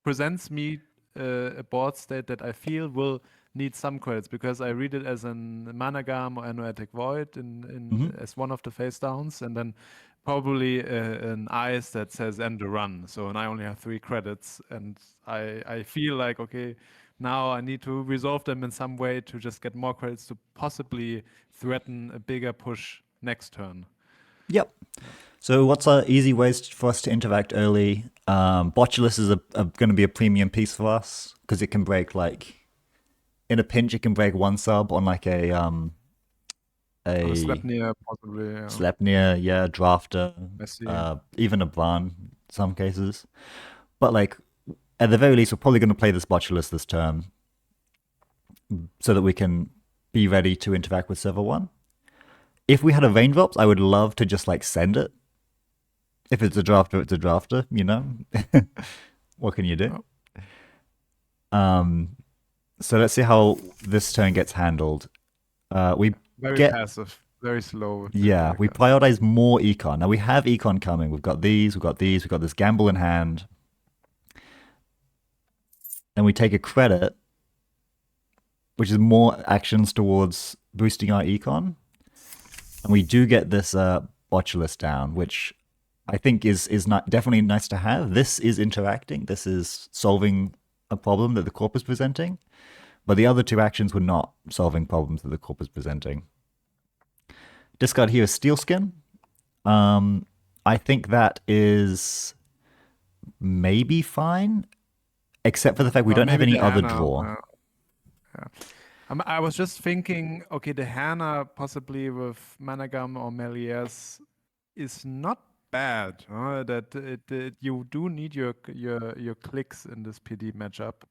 presents me a board state that I feel will need some credits because I read it as an Managam or Anoetic Void Mhm. as one of the face downs, and then probably an ice that says end the run. So and I only have 3 credits, and I feel like okay, now I need to resolve them in some way to just get more credits to possibly threaten a bigger push next turn. Yep. So what's our easy ways for us to interact early? Botulus is going to be a premium piece for us because it can break like in a pinch. It can break one sub on like On a a Sleipnir, possibly. Yeah. Sleipnir, yeah, Drafter, I see. even a Bran in some cases. But like at the very least, we're probably going to play this Botulus this turn so that we can be ready to interact with server one. If we had a raindrops, I would love to just like send it. If it's a drafter, it's a drafter, what can you do? Oh, So let's see how this turn gets handled. We very get passive, very slow with Yeah, the we cards. prioritize more econ. Now we have econ coming. We've got these, we've got these, we've got this gamble in hand. And we take a credit, which is more actions towards boosting our econ. And we do get this botulus down, which I think is not definitely nice to have. This is interacting. This is solving a problem that the corp is presenting. But the other two actions were not solving problems that the corp is presenting. Discard here is Steelskin. I think that is maybe fine, except for the fact we don't have Maybe any the other Hannah. draw. Yeah. I was just thinking, okay, the Hannah possibly with Managam or Melies is not bad. That you do need your clicks in this PD matchup.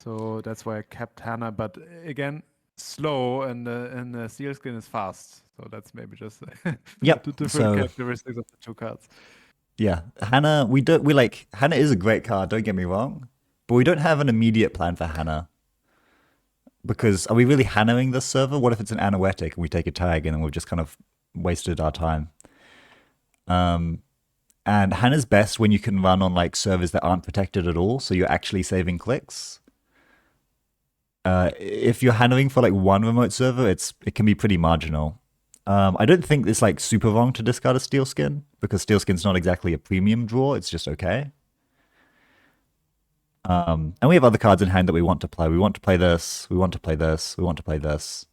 So that's why I kept Hannah. But again, slow and Steel Skin is fast. So that's maybe just Yep. the different So characteristics of the two cards. yeah, Hannah. Hannah is a great card. Don't get me wrong, but we don't have an immediate plan for Hannah because are we really Hannahing this server? What if it's an anoetic and we take a tag and then we've just kind of wasted our time? And Hannah's best when you can run on like servers that aren't protected at all, so you're actually saving clicks. If you're handling for like one remote server, it can be pretty marginal. I don't think it's like super wrong to discard a steel skin because steel skin's not exactly a premium draw. It's just okay. And we have other cards in hand that we want to play. We want to play this. We want to play this. We want to play this.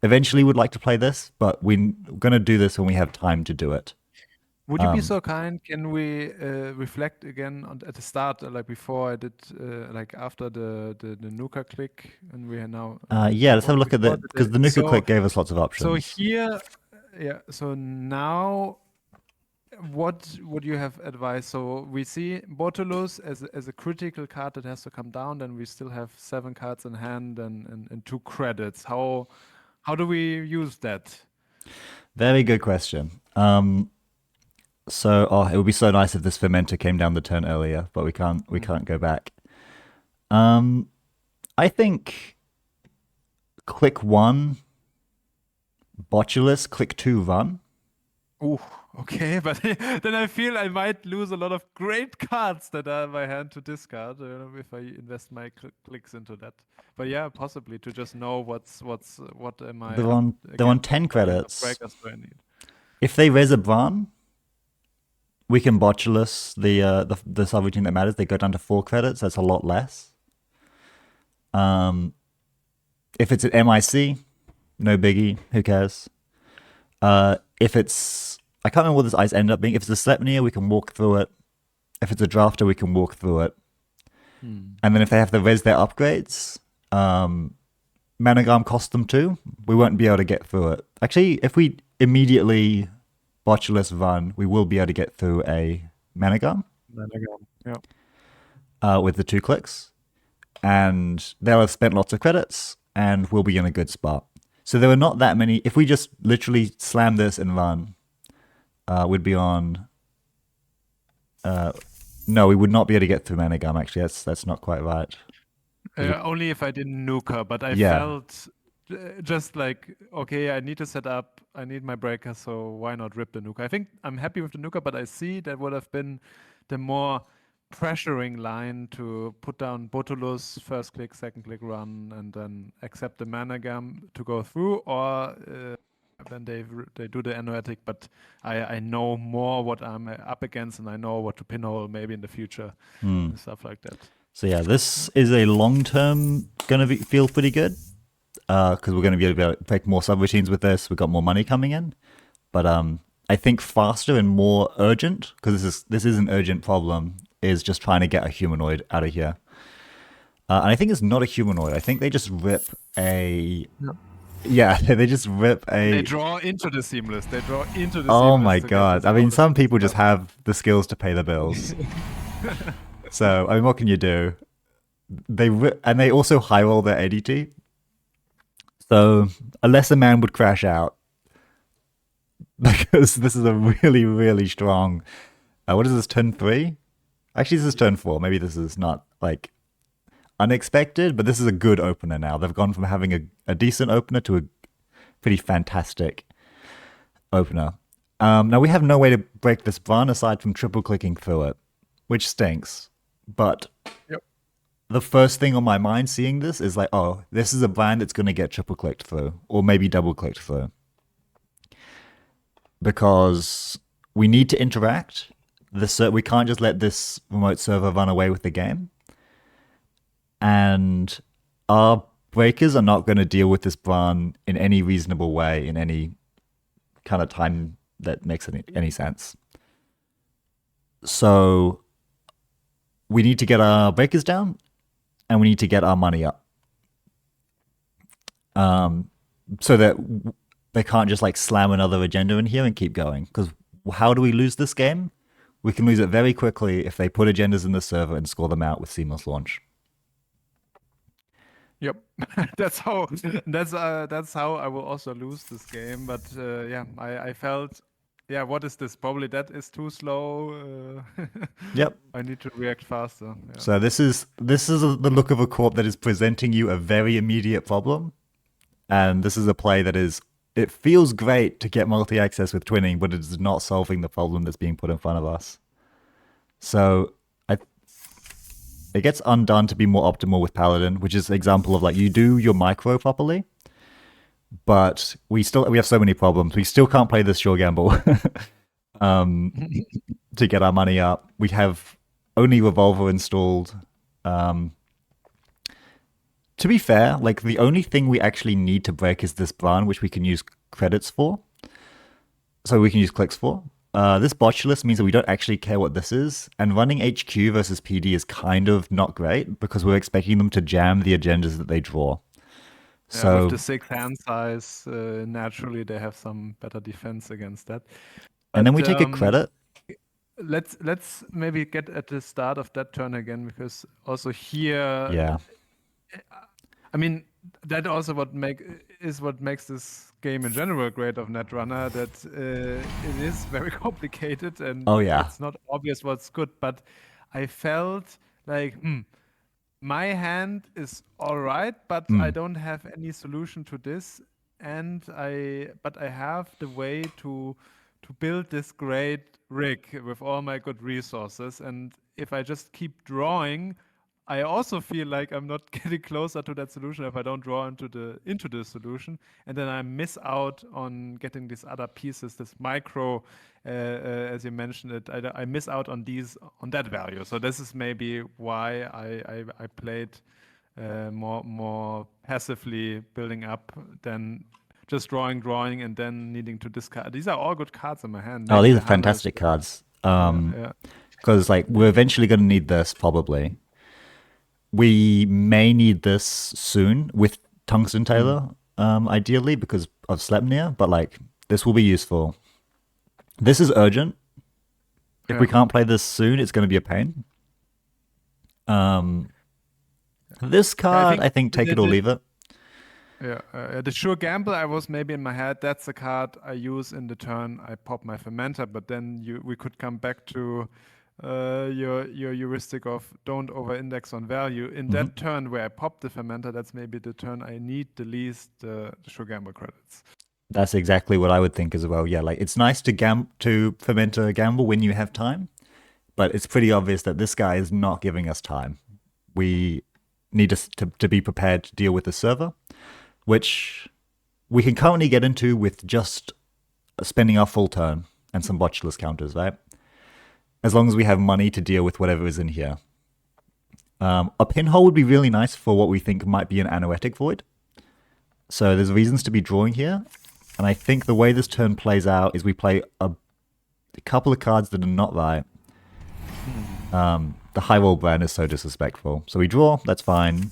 Eventually, we'd like to play this, but we're gonna do this when we have time to do it. Would you be so kind? Can we reflect again at the start, like before I did, like after the Nuka click, and we are now Yeah, let's have a look at before that because the Nuka click gave us lots of so options. here, yeah. So now, what would you have advised? So we see Botulus as a critical card that has to come down. Then we still have 7 cards in hand and 2 credits. How do we use that? Very good question. So, it would be so nice if this fermenter came down the turn earlier, but we can't. We can't go back. I think click 1, Botulus. Click 2, run. Ooh, okay, but then I feel I might lose a lot of great cards that are in my hand to discard if I invest my clicks into that. But yeah, possibly to just know what am I They're up on against? 10 What kind of credits. breakers do I need? If they raise a Bran, we can Botulus the subroutine that matters. They go down to 4 credits. That's a lot less. If it's an MIC, no biggie. Who cares? If it's, I can't remember what this ice ended up being. If it's a Sleipnir, we can walk through it. If it's a Drafter, we can walk through it. And then if they have to res their upgrades, Managram cost them too. We won't be able to get through it. Actually, if we immediately Botulus run, we will be able to get through a Managram Then again, yeah. with the 2 clicks. And they'll have spent lots of credits, and we'll be in a good spot. So there are not that many. If we just literally slam this and run, we'd be on. No, we would not be able to get through Managam. Actually, that's not quite right. Only if I didn't nuke her, but I Yeah. felt just like, okay, I need to set up, I need my breaker, so why not rip the nuker? I think I'm happy with the nuker, but I see that would have been the more pressuring line to put down Botulus, first click, second click run, and then accept the Managam to go through, or then they do the Anoetic, but I know more what I'm up against, and I know what to pinhole maybe in the future, and stuff like that. So yeah, this is a long term gonna feel pretty good because we're gonna be able to make more subroutines with this. We've got more money coming in, but I think faster and more urgent, because this is an urgent problem, is just trying to get a humanoid out of here. And I think it's not a humanoid. I think they just rip a. No. Yeah, they just rip a. They draw into the seamless. They draw into the Oh seamless. my to get god! this I mean, bonus some people just stuff. have the skills to pay the bills. So I mean, what can you do? And they also high roll their ADT. So a lesser man would crash out because this is a really, really strong. What is this, turn 3? Actually, this is turn 4. Maybe this is not like unexpected, but this is a good opener now. They've gone from having a decent opener to a pretty fantastic opener. Now we have no way to break this Bran aside from triple clicking through it, which stinks. But Yep. the first thing on my mind seeing this is like, oh, this is a brand that's going to get triple clicked through, or maybe double clicked through. Because we need to interact. We can't just let this remote server run away with the game. And our breakers are not going to deal with this Bran in any reasonable way, in any kind of time that makes any sense. So we need to get our breakers down, and we need to get our money up. So that they can't just like slam another agenda in here and keep going. Because how do we lose this game? We can lose it very quickly if they put agendas in the server and score them out with seamless launch. Yep. that's how I will also lose this game. But yeah, I felt, yeah, what is this? Probably that is too slow. Yep. I need to react faster. Yeah. So this is the look of a corp that is presenting you a very immediate problem, and this is a play that is. It feels great to get multi-access with twinning, but it is not solving the problem that's being put in front of us. So it gets undone to be more optimal with Paladin, which is an example of like you do your micro properly, but we have so many problems. We still can't play this sure gamble to get our money up. We have only Revolver installed. To be fair, like the only thing we actually need to break is this Bran, which we can use credits for. So we can use clicks for. This botulus means that we don't actually care what this is, and running HQ versus PD is kind of not great because we're expecting them to jam the agendas that they draw. Yeah, So with the 6 hand size, naturally they have some better defense against that. and then we take a credit. Let's maybe get at the start of that turn again, because also here, Yeah. I mean, that also what makes this game in general great of Netrunner, that it is very complicated and Oh, yeah. it's not obvious what's good. But I felt like, my hand is all right, but I don't have any solution to this, but I have the way to build this great rig with all my good resources. And if I just keep drawing, I also feel like I'm not getting closer to that solution if I don't draw into the solution, and then I miss out on getting these other pieces, this micro, as you mentioned it. I miss out on that value. So this is maybe why I played more passively building up than just drawing, and then needing to discard. These are all good cards in my hand. Oh, Maybe these are the hammer is. fantastic cards. Yeah. Because like we're eventually going to need this probably. We may need this soon with Tungsten Tailor, ideally because of Sleipnir, but like this will be useful. This is urgent. If we Yeah. can't play this soon, it's going to be a pain. This card, I think, take it or leave it. The sure gamble I was maybe in my head. That's the card I use in the turn I pop my fermenter, but then we could come back to your heuristic of don't over-index on value. In that turn where I pop the fermenter, that's maybe the turn I need the least the sure gamble credits. That's exactly what I would think as well. Yeah, like it's nice to fermenter a gamble when you have time, but it's pretty obvious that this guy is not giving us time. We need to be prepared to deal with the server, which we can currently get into with just spending our full turn and some botulus counters, right? As long as we have money to deal with whatever is in here. A pinhole would be really nice for what we think might be an anoetic void. So there's reasons to be drawing here. And I think the way this turn plays out is we play a couple of cards that are not right. The high roll brand is so disrespectful. So we draw, that's fine.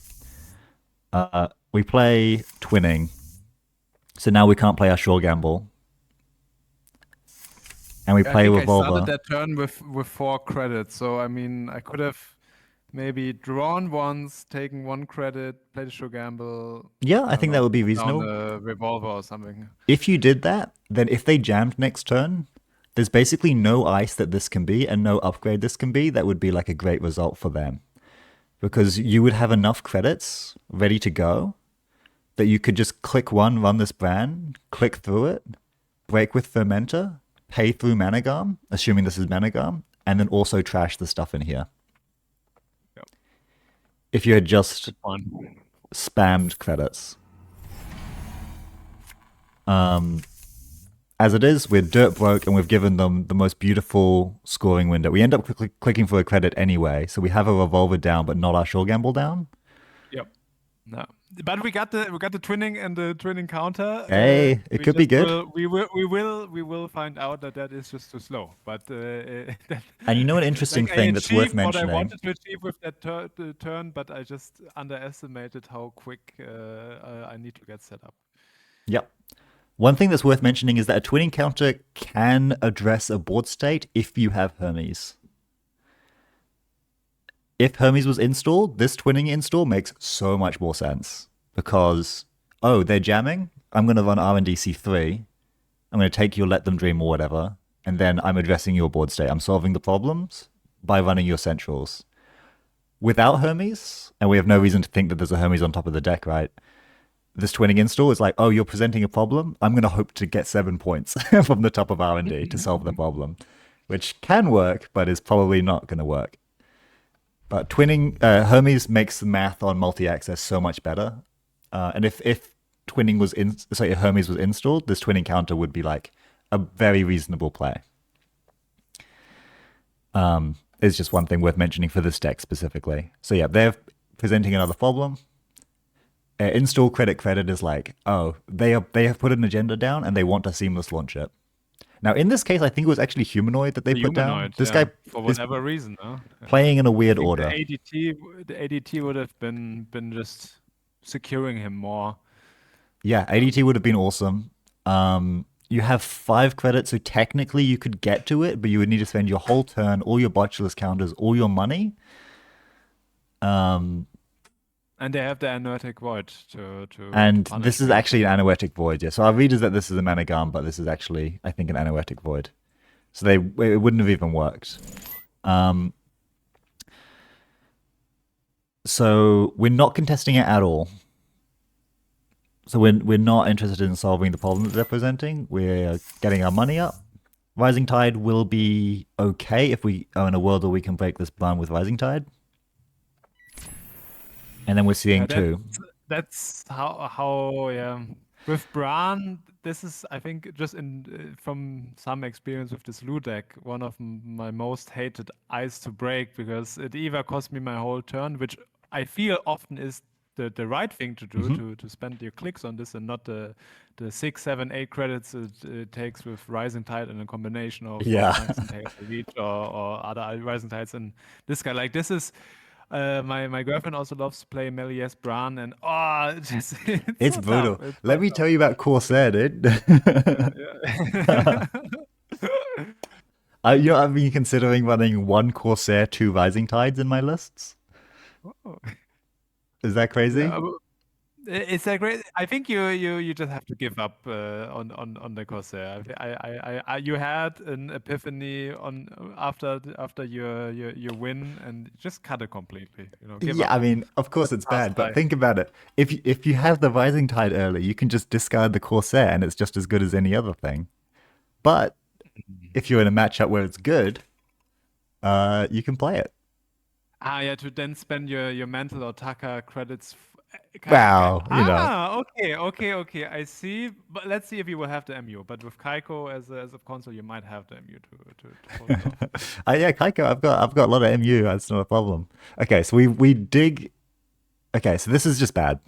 We play twinning. So now we can't play our sure gamble. And we play revolver. I started that turn with 4 credits. So I mean I could have maybe drawn once, taken 1 credit, played a sure gamble. Yeah, I think that would be reasonable. A revolver or something. If you did that, then if they jammed next turn, there's basically no ice that this can be and no upgrade this can be. That would be like a great result for them. Because you would have enough credits ready to go that you could just click 1, run this brand, click through it, break with Fermenter, pay through Managarm, assuming this is Managarm, and then also trash the stuff in here. Yep. If you had just spammed credits. As it is, we're dirt broke and we've given them the most beautiful scoring window. We end up clicking for a credit anyway, so we have a revolver down, but not our sure gamble down. Yep. No, but we got the twinning and the twinning counter. Hey, it could be good. We will find out that is just too slow. But and you know an interesting thing that's worth mentioning. What I wanted to achieve with that turn, but I just underestimated how quick I need to get set up. Yep. One thing that's worth mentioning is that a twinning counter can address a board state if you have Hermes. If Hermes was installed, this twinning install makes so much more sense. Because, oh, they're jamming? I'm going to run RNDC3. I'm going to take your Let Them Dream or whatever. And then I'm addressing your board state. I'm solving the problems by running your centrals. Without Hermes, and we have no reason to think that there's a Hermes on top of the deck, right? This twinning install is like, oh, you're presenting a problem? I'm going to hope to get 7 points from the top of R&D to solve the problem, which can work, but is probably not going to work. But twinning, Hermes makes the math on multi-access so much better. And if twinning was if Hermes was installed, this twinning counter would be like a very reasonable play. It's just one thing worth mentioning for this deck specifically. So yeah, they're presenting another problem. Install credit is like, oh, they have put an agenda down and they want a seamless launch it. Now, in this case, I think it was actually Humanoid that they put down. This guy, for whatever reason, playing in a weird order. The ADT would have been just securing him more. Yeah, ADT would have been awesome. You have 5 credits, so technically you could get to it, but you would need to spend your whole turn, all your botulus counters, all your money. And they have the Anoetic Void to and this is actually an Anoetic Void, yeah. So our read is that this is a Managarm, but this is actually, I think, an Anoetic Void. So it wouldn't have even worked. So we're not contesting it at all. So we're not interested in solving the problem that they're presenting. We're getting our money up. Rising Tide will be okay if we are in a world where we can break this ban with Rising Tide. And then we're seeing 2. That's how yeah. With Bran, this is, I think, just from some experience with this Lu deck, one of my most hated ice to break, because it either cost me my whole turn, which I feel often is the right thing to do Hmm. to spend your clicks on this and not the 6, 7, 8 credits it takes with Rising Tide and a combination of Yeah. Tungsten Tail Reach or other Rising Tides and this guy. Like this is my girlfriend also loves to play Melies Bran and it's It's so tough. brutal. It's Let so me tough. tell you about Corsair, dude. Yeah. I've been considering running one Corsair, two Rising Tides in my lists. Oh. Is that Yeah, crazy? it's a great. I think you just have to give up on the Corsair. You had an epiphany on after your win and just cut it completely. Give Yeah, up. I mean, of course it's Pass bad, but by. think about it. If you have the Rising Tide early, you can just discard the Corsair and it's just as good as any other thing. But if you're in a matchup where it's good, you can play it. Yeah, to then spend your mental or Taka credits. Wow, Okay. I see. But let's see if you will have the MU. But with Kaiko as a console, you might have the MU to pull it off. Yeah, Kaiko, I've got a lot of MU. That's not a problem. Okay, so we dig. Okay, so this is just bad.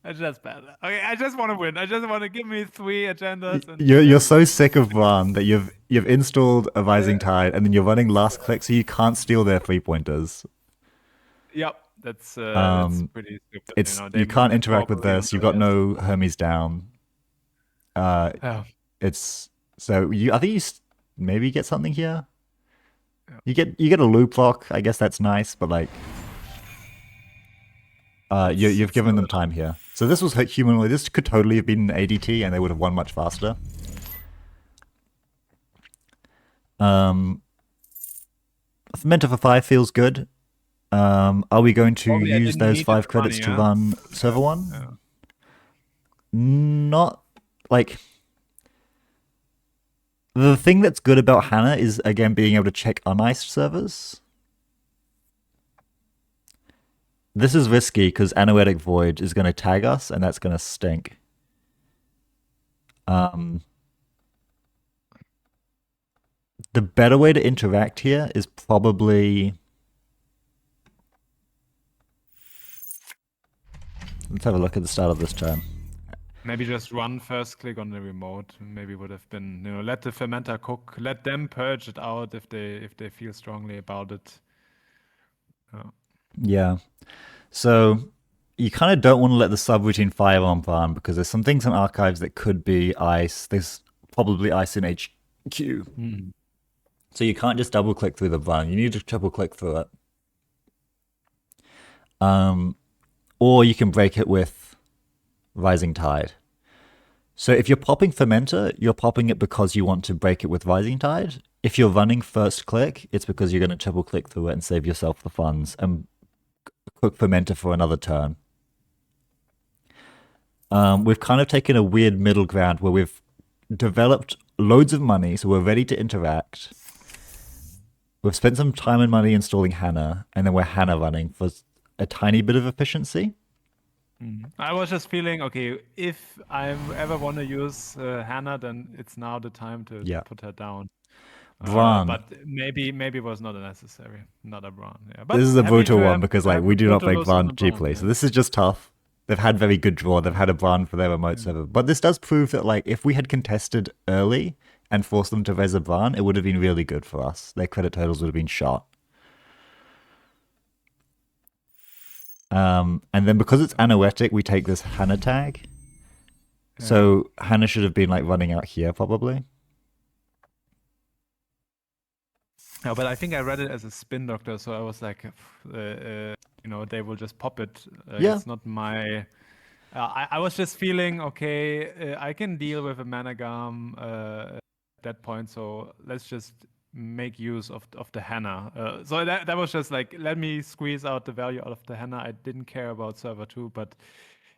That's just bad. Okay, I just want to win. I just want to give me 3 agendas and You're let's so win. sick of Bran that you've installed a Rising Tide and then you're running last click, so you can't steal their 3 pointers. Yep, that's Um, pretty stupid. it's They you can't they interact with probably on this. You've the got list. no Hermes down. Uh, Yeah, it's so you. I think maybe get something here. yeah. You get a loop lock. I guess that's nice, but like you've It's given not them enough. time here. So this was humanly. This could totally have been an ADT, and they would have won much faster. Um, Mentor for 5 feels good. Are we going to Probably I use didn't those need the 5 credits money, to huh? run Yeah, server one? yeah. Not like the thing that's good about Hannah is again being able to check uniced servers. This is risky because Anoetic Void is going to tag us, and that's going to stink. Um, the better way to interact here is probably. Let's have a look at the start of this turn. Maybe just run first click on the remote. Maybe would have been, let the fermenter cook. Let them purge it out if they feel strongly about it. Yeah. So you kind of don't want to let the subroutine fire on Barn because there's some things in archives that could be ice. There's probably ice in HQ. Mm. So you can't just double click through the Barn. You need to triple click through it. Or you can break it with Rising Tide. So if you're popping Fermenter, you're popping it because you want to break it with Rising Tide. If you're running first click, it's because you're going to triple click through it and save yourself the funds and cook Fermenter for another turn. We've kind of taken a weird middle ground where we've developed loads of money, so we're ready to interact. We've spent some time and money installing Hannah, and then we're Hannah running for a tiny bit of efficiency. I was just feeling, okay, if I ever want to use Hannah, then it's now the time to Yeah. put her down. Bran. But maybe it was not necessary. Not a Braun. Yeah, This but is a happy brutal to one have because to like have we a do not break Brutulus on Bran a Braun. cheaply. Yeah. So this is just tough. They've had very good draw. They've had a Bran for their remote server. But this does prove that like if we had contested early and forced them to res a Bran, it would have been really good for us. Their credit totals would have been shot. And then because it's anoetic, we take this Hannah tag. So Hannah should have been like running out here probably. No, but I think I read it as a spin doctor, so I was like, they will just pop it. Yeah. It's not my. I was just feeling okay. I can deal with a managam at that point, so let's just make use of the Hannah. So that was just like, let me squeeze out the value out of the Hannah. I didn't care about server 2, but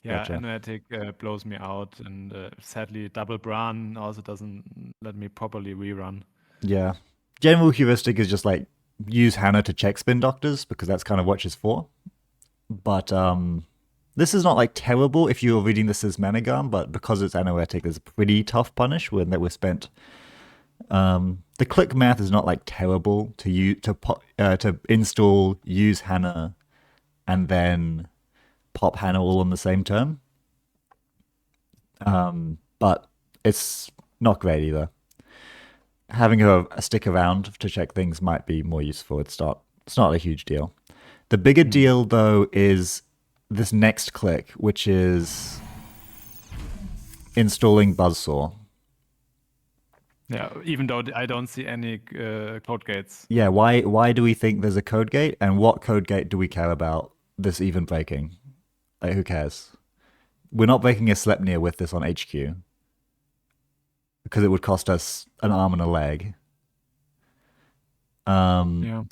yeah, Gotcha. Anoetic blows me out, and sadly, double Bran also doesn't let me properly rerun. Yeah. General heuristic is just like use Hannah to check spin doctors because that's kind of what she's for. But this is not like terrible if you're reading this as Managam, but because it's anoetic, there's a pretty tough punish when that we've spent The click math is not like terrible to to install, use Hannah, and then pop Hannah all on the same term. But it's not great either. Having a stick around to check things might be more useful. It's not a huge deal. The bigger deal though is this next click, which is installing Buzzsaw. Yeah, even though I don't see any code gates. Yeah, why do we think there's a code gate, and what code gate do we care about this even breaking? Like, who cares? We're not breaking a Sleipnir with this on HQ because it would cost us an arm and a leg. Yeah.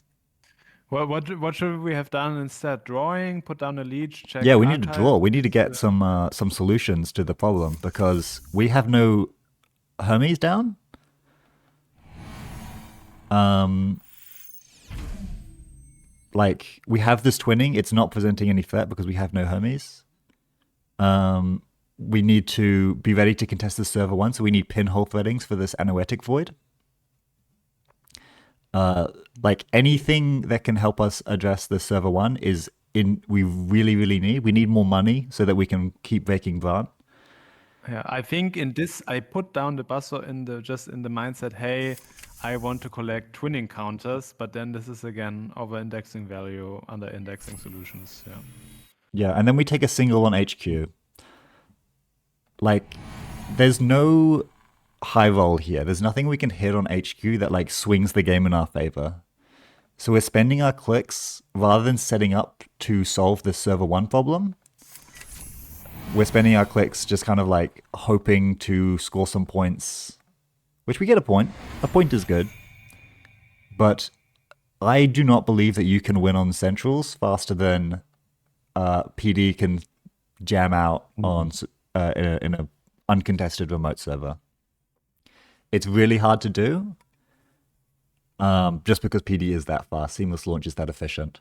Well, what should we have done instead? Drawing, put down a leech, check Yeah, we need to archive. draw. We need to get some solutions to the problem because we have no Hermes down. Like we have this twinning, it's not presenting any threat because we have no Hermes. We need to be ready to contest the server one, so we need pinhole threadings for this anoetic void. Like anything that can help us address the server one is we really need. We need more money so that we can keep breaking Bran. Yeah, I think in this I put down the buzzer in the mindset, hey, I want to collect twinning counters, but then this is again over indexing value under indexing solutions. Yeah. Yeah, and then we take a single on HQ. Like, there's no high roll here. There's nothing we can hit on HQ that like swings the game in our favor. So we're spending our clicks rather than setting up to solve this server one problem. We're spending our clicks just kind of like hoping to score some points, which we get a point. A point is good. But I do not believe that you can win on centrals faster than PD can jam out on in a uncontested remote server. It's really hard to do, just because PD is that fast. Seamless launch is that efficient.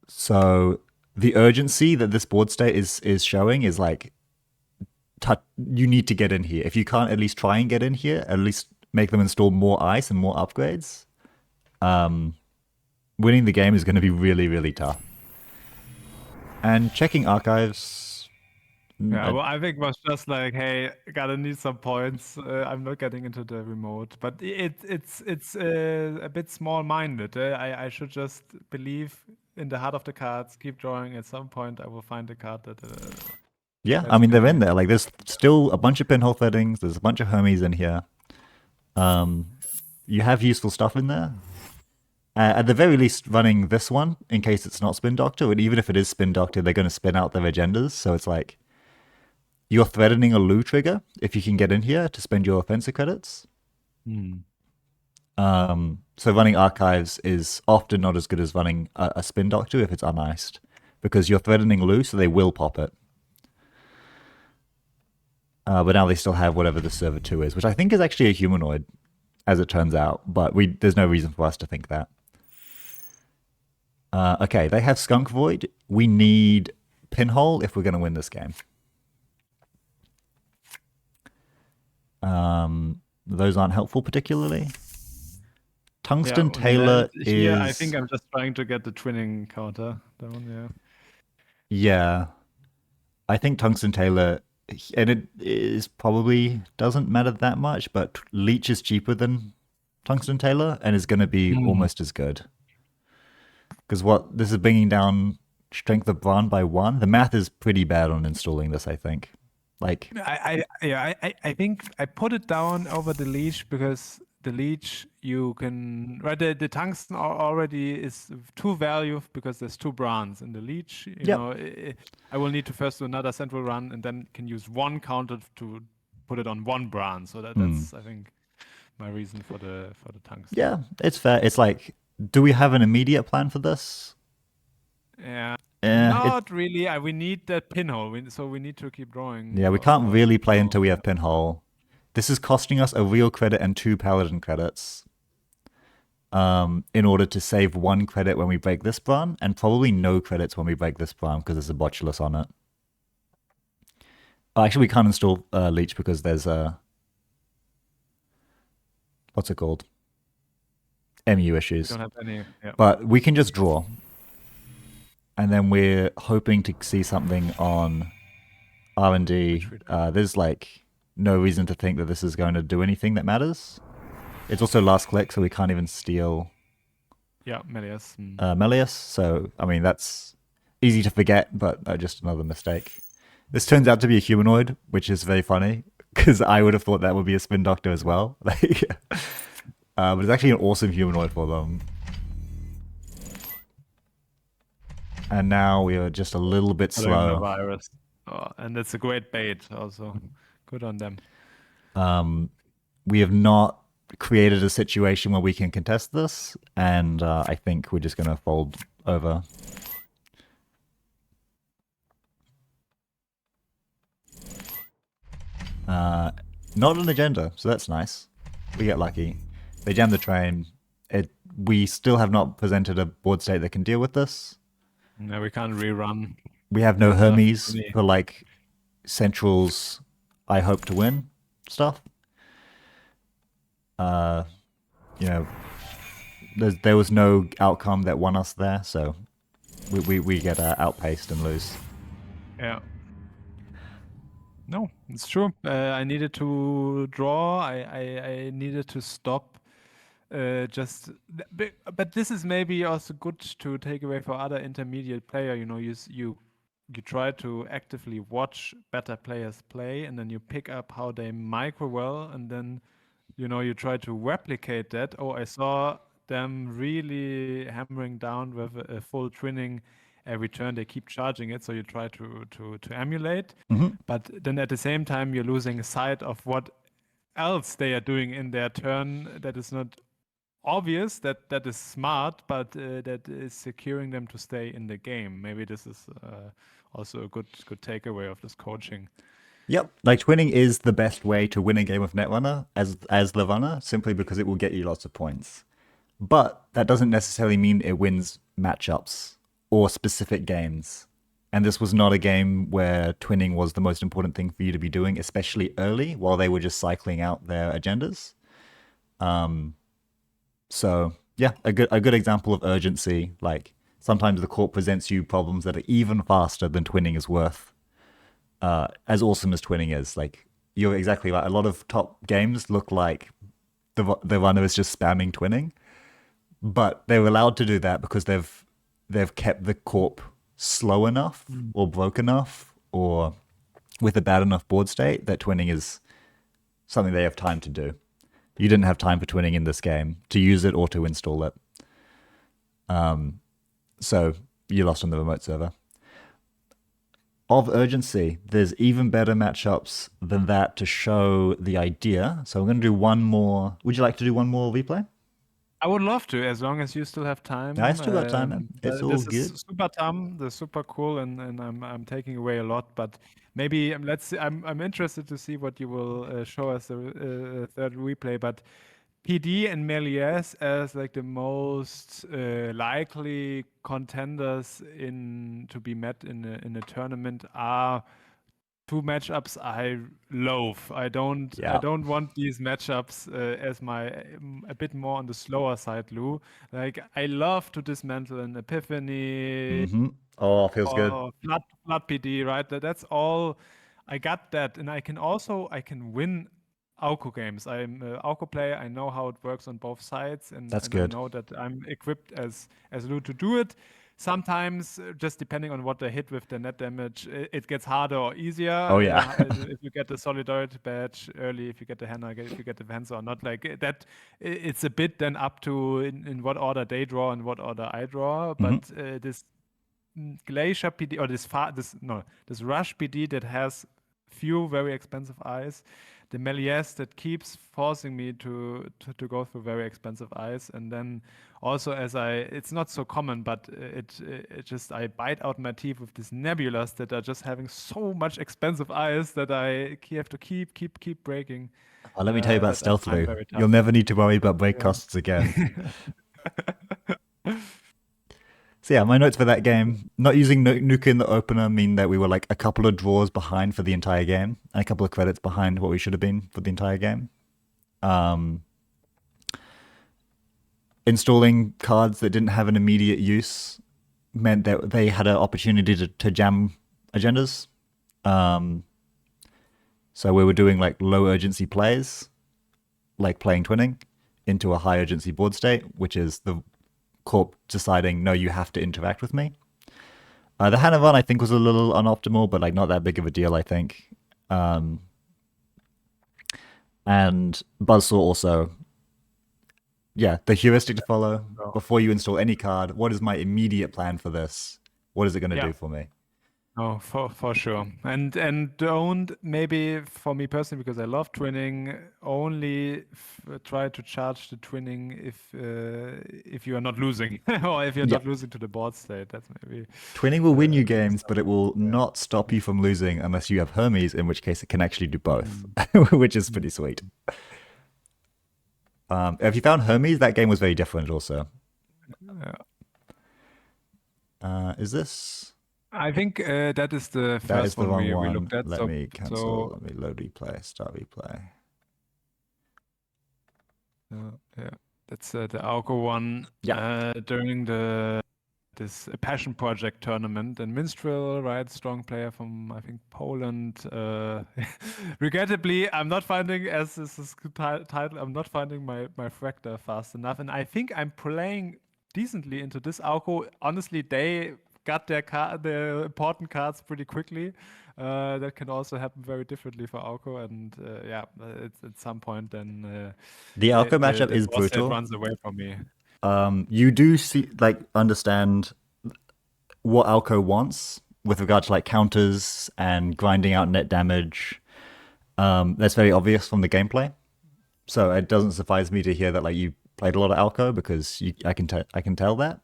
So the urgency that this board state is showing is like, you need to get in here. If you can't at least try and get in here, at least make them install more ice and more upgrades. Winning the game is going to be really tough. And checking archives. Yeah, well, I think it was just like, hey, gotta need some points. I'm not getting into the remote, but it's a bit small-minded. I should just believe in the heart of the cards, keep drawing. At some point, I will find a card that. Yeah, that's I mean they're gonna- in there. Like there's still a bunch of pinhole threadings. There's a bunch of Hermes in here. You have useful stuff in there. At the very least, running this one in case it's not Spin Doctor. And even if it is Spin Doctor, they're going to spin out their agendas. So it's like you're threatening a Loo trigger if you can get in here to spend your offensive credits. So running archives is often not as good as running a Spin Doctor if it's uniced, because you're threatening Loo, so they will pop it. But now they still have whatever the server 2 is, which I think is actually a humanoid, as it turns out. But there's no reason for us to think that. Okay, they have Skunk Void. We need Pinhole if we're going to win this game. Those aren't helpful particularly. Tungsten Tailor is... Here, I think I'm just trying to get the twinning counter down, yeah. Yeah. I think Tungsten Tailor, and it is probably doesn't matter that much, but Leech is cheaper than Tungsten Tailor and is going to be almost as good. Because what this is bringing down Strength of Bran by 1. The math is pretty bad on installing this, I think. Like I think I put it down over the Leech because the Leech you can the tungsten already is 2 value because there's 2 Brans in the Leech. You know, I will need to first do another central run and then can use 1 counter to put it on 1 Bran. So that's I think my reason for the tungsten. Yeah, it's fair. It's like, do we have an immediate plan for this? Yeah. Not really. We need that pinhole, so we need to keep drawing. Yeah, we can't really play until we have pinhole. This is costing us a real credit and 2 paladin credits. In order to save 1 credit when we break this Bran, and probably no credits when we break this Bran because there's a Botulus on it. Actually, we can't install Leech because there's a what's it called? MU We issues. don't have any. Yeah. But we can just draw. And then we're hoping to see something on R&D. Which we don't. There's like no reason to think that this is going to do anything that matters. It's also last click, so we can't even steal Yeah, Melius. Melius. So, I mean, that's easy to forget, but just another mistake. This turns out to be a humanoid, which is very funny because I would have thought that would be a spin doctor as well. But it's actually an awesome humanoid for them. And now we are just a little bit slow. Virus. Oh, and it's a great bait also. Good on them. We have not created a situation where we can contest this, and I think we're just going to fold over. Not an agenda, so that's nice. We get lucky. They jam the train. We still have not presented a board state that can deal with this. No, we can't rerun. We have no Hermes Really. for like centrals. I hope to win stuff. You know, there was no outcome that won us there, so we get outpaced and lose. Yeah. No, it's true. I needed to draw. I needed to stop. But this is maybe also good to take away for other intermediate player. You know, you try to actively watch better players play, and then you pick up how they micro well, and then you try to replicate that. Oh, I saw them really hammering down with a full twinning every turn. They keep charging it, so you try to emulate. But then at the same time, you're losing sight of what else they are doing in their turn that is not obvious, that is smart, but that is securing them to stay in the game. Maybe this is also a good takeaway of this coaching. Yep, like twinning is the best way to win a game of Netrunner as the runner, simply because it will get you lots of points. But that doesn't necessarily mean it wins matchups or specific games. And this was not a game where twinning was the most important thing for you to be doing, especially early, while they were just cycling out their agendas. So yeah, a good example of urgency. Like sometimes the court presents you problems that are even faster than twinning is worth. As awesome as twinning is, like you're exactly right. A lot of top games look like the runner is just spamming twinning, but they're allowed to do that because they've kept the corp slow enough or broke enough or with a bad enough board state that twinning is something they have time to do. You didn't have time for twinning in this game to use it or to install it. So you lost on the remote server. Of urgency, there's even better matchups than that to show the idea. So I'm going to do one more. Would you like to do one more replay? I would love to, as long as you still have time. I still got time, man. It's all This good. is super dumb. This is super cool, and I'm taking away a lot. But maybe let's see. I'm interested to see what you will show us the third replay. But PD and Melies as like the most likely contenders to be met in a tournament are two matchups I loathe. I don't want these matchups as my a bit more on the slower side, Lou. Like I love to dismantle an Epiphany Oh, feels good. or flood PD, right? That's all. I got that, and I can win Auko games. I'm an Auko player. I know how it works on both sides, and That's I good. know that I'm equipped as Lou to do it. Sometimes, just depending on what they hit with the net damage, it gets harder or easier. Oh yeah. If you get the Solidarity badge early, if you get the Henna, if you get the Venser or not, like that, it's a bit then up to in what order they draw and what order I draw. But this Glacier PD or this Rush PD that has few very expensive eyes, the Melies that keeps forcing me to go through very expensive eyes, and then also it's not so common, but it just I bite out my teeth with these Nebulas that are just having so much expensive eyes that I have to keep breaking. Oh, let me tell you about that I Stealth, find Lou. very tough. You'll never need to worry about break Yeah. costs again. So yeah, my notes for that game, not using Nuka in the opener mean that we were like a couple of draws behind for the entire game and a couple of credits behind what we should have been for the entire game. installing cards that didn't have an immediate use meant that they had an opportunity to jam agendas. Um, so we were doing like low urgency plays, like playing twinning, into a high urgency board state, which is the corp deciding, no, you have to interact with me. The Hanavan, I think, was a little unoptimal, but like not that big of a deal, I think. And Buzzsaw also, yeah, the heuristic to follow So, before you install any card. What is my immediate plan for this? What is it going to yeah. do for me? Oh, for sure. And don't, maybe for me personally, because I love twinning, only try to charge the twinning if you are not losing or if you're Yeah, not losing to the board state. That's maybe twinning will win you maybe games, but it something. will Yeah. not stop you from losing unless you have Hermes, in which case it can actually do both, Mm. which is pretty Mm. sweet. If you found Hermes, that game was very different also. Yeah. Is this? I think that is the That is first the one wrong we one. looked at. Let me cancel. So Let me load replay. Start replay. yeah, that's the Auko one Yeah. during this Passion Project tournament and Minstrel, right? Strong player from I think Poland. Regrettably, I'm not finding as this is title. I'm not finding my fractor fast enough, and I think I'm playing decently into this Auko. Honestly, they got their important cards pretty quickly. That can also happen very differently for Auko, and yeah, it's at some point then The Alco matchup the is boss set brutal. runs away from me. You do see, like, understand what Alco wants with regard to like counters and grinding out net damage. That's very obvious from the gameplay. So it doesn't surprise me to hear that like you played a lot of Alco because I can tell that.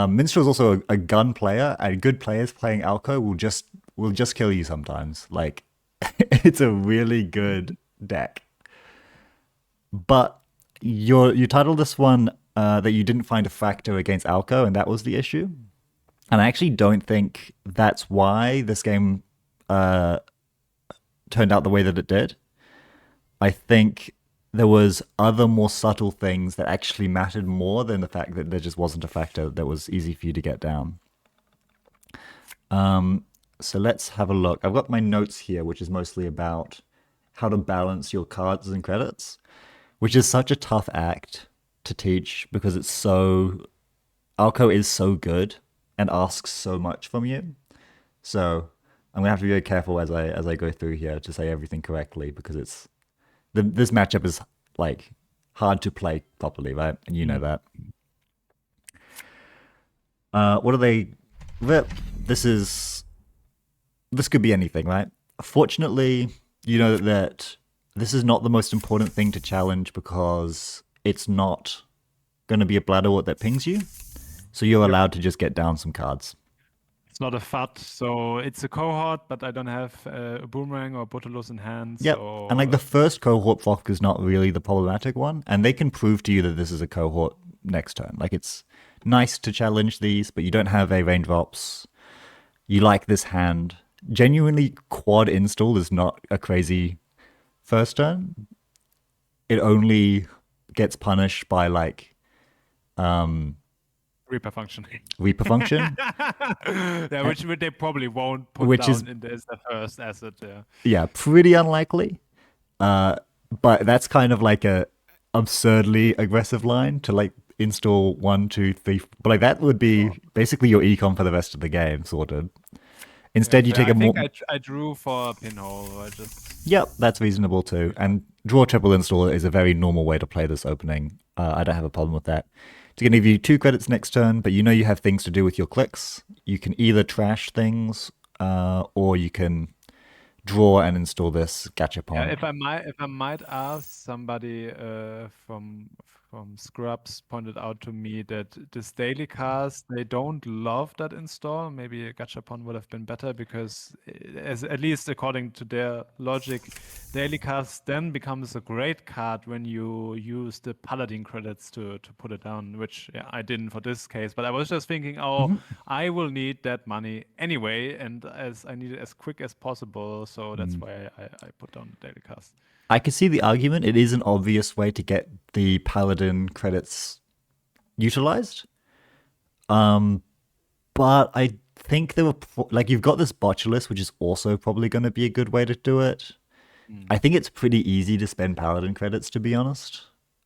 Minstrel is also a gun player, and good players playing Alco will just kill you sometimes. Like it's a really good deck. But you titled this one that you didn't find a factor against Alco, and that was the issue. And I actually don't think that's why this game turned out the way that it did. I think there was other more subtle things that actually mattered more than the fact that there just wasn't a factor that was easy for you to get down. So let's have a look. I've got my notes here, which is mostly about how to balance your cards and credits, which is such a tough act to teach because it's so Alco is so good and asks so much from you. So I'm gonna have to be very careful as I go through here to say everything correctly because this matchup is like hard to play properly, right? And you know Mm. that. What are they? This could be anything, right? Fortunately, you know that this is not the most important thing to challenge because it's not going to be a Bladderwort that pings you. So you're Yep. allowed to just get down some cards. It's not a FAT, so it's a cohort, but I don't have a boomerang or Botulus in hand, Yep. And like so the first cohort flock is not really the problematic one, and they can prove to you that this is a cohort next turn. Like it's nice to challenge these, but you don't have a raindrops. You like this hand. Genuinely, quad install is not a crazy first turn. It only gets punished by like Reaper function. Reaper function, Yeah, which they probably won't put which is, down in as the first asset. Yeah. yeah, pretty unlikely. Uh, but that's kind of like a absurdly aggressive line to like install one, two, three. But like that would be Well, basically your econ for the rest of the game, sorted. yeah, Instead, you fair. take I a more. think I drew for a pinhole. I just Yep, that's reasonable too. And draw triple install is a very normal way to play this opening. I don't have a problem with that. It's going to give you 2 credits next turn, but you know you have things to do with your clicks. You can either trash things, or you can draw and install this yeah. gachapon. If I might ask, somebody from Scrubs pointed out to me that this daily cast they don't love that install. Maybe a Gachapon would have been better because, as at least according to their logic, daily cast then becomes a great card when you use the Paladin credits to put it down, which yeah, I didn't for this case. But I was just thinking, oh, Mhm. I will need that money anyway, and as I need it as quick as possible, so that's Mm. why I put down the daily cast. I can see the argument. It is an obvious way to get the paladin paladin credits utilized. Um, but I think there were like you've got this botulus, which is also probably going to be a good way to do it. Mm. I think it's pretty easy to spend paladin credits, to be honest.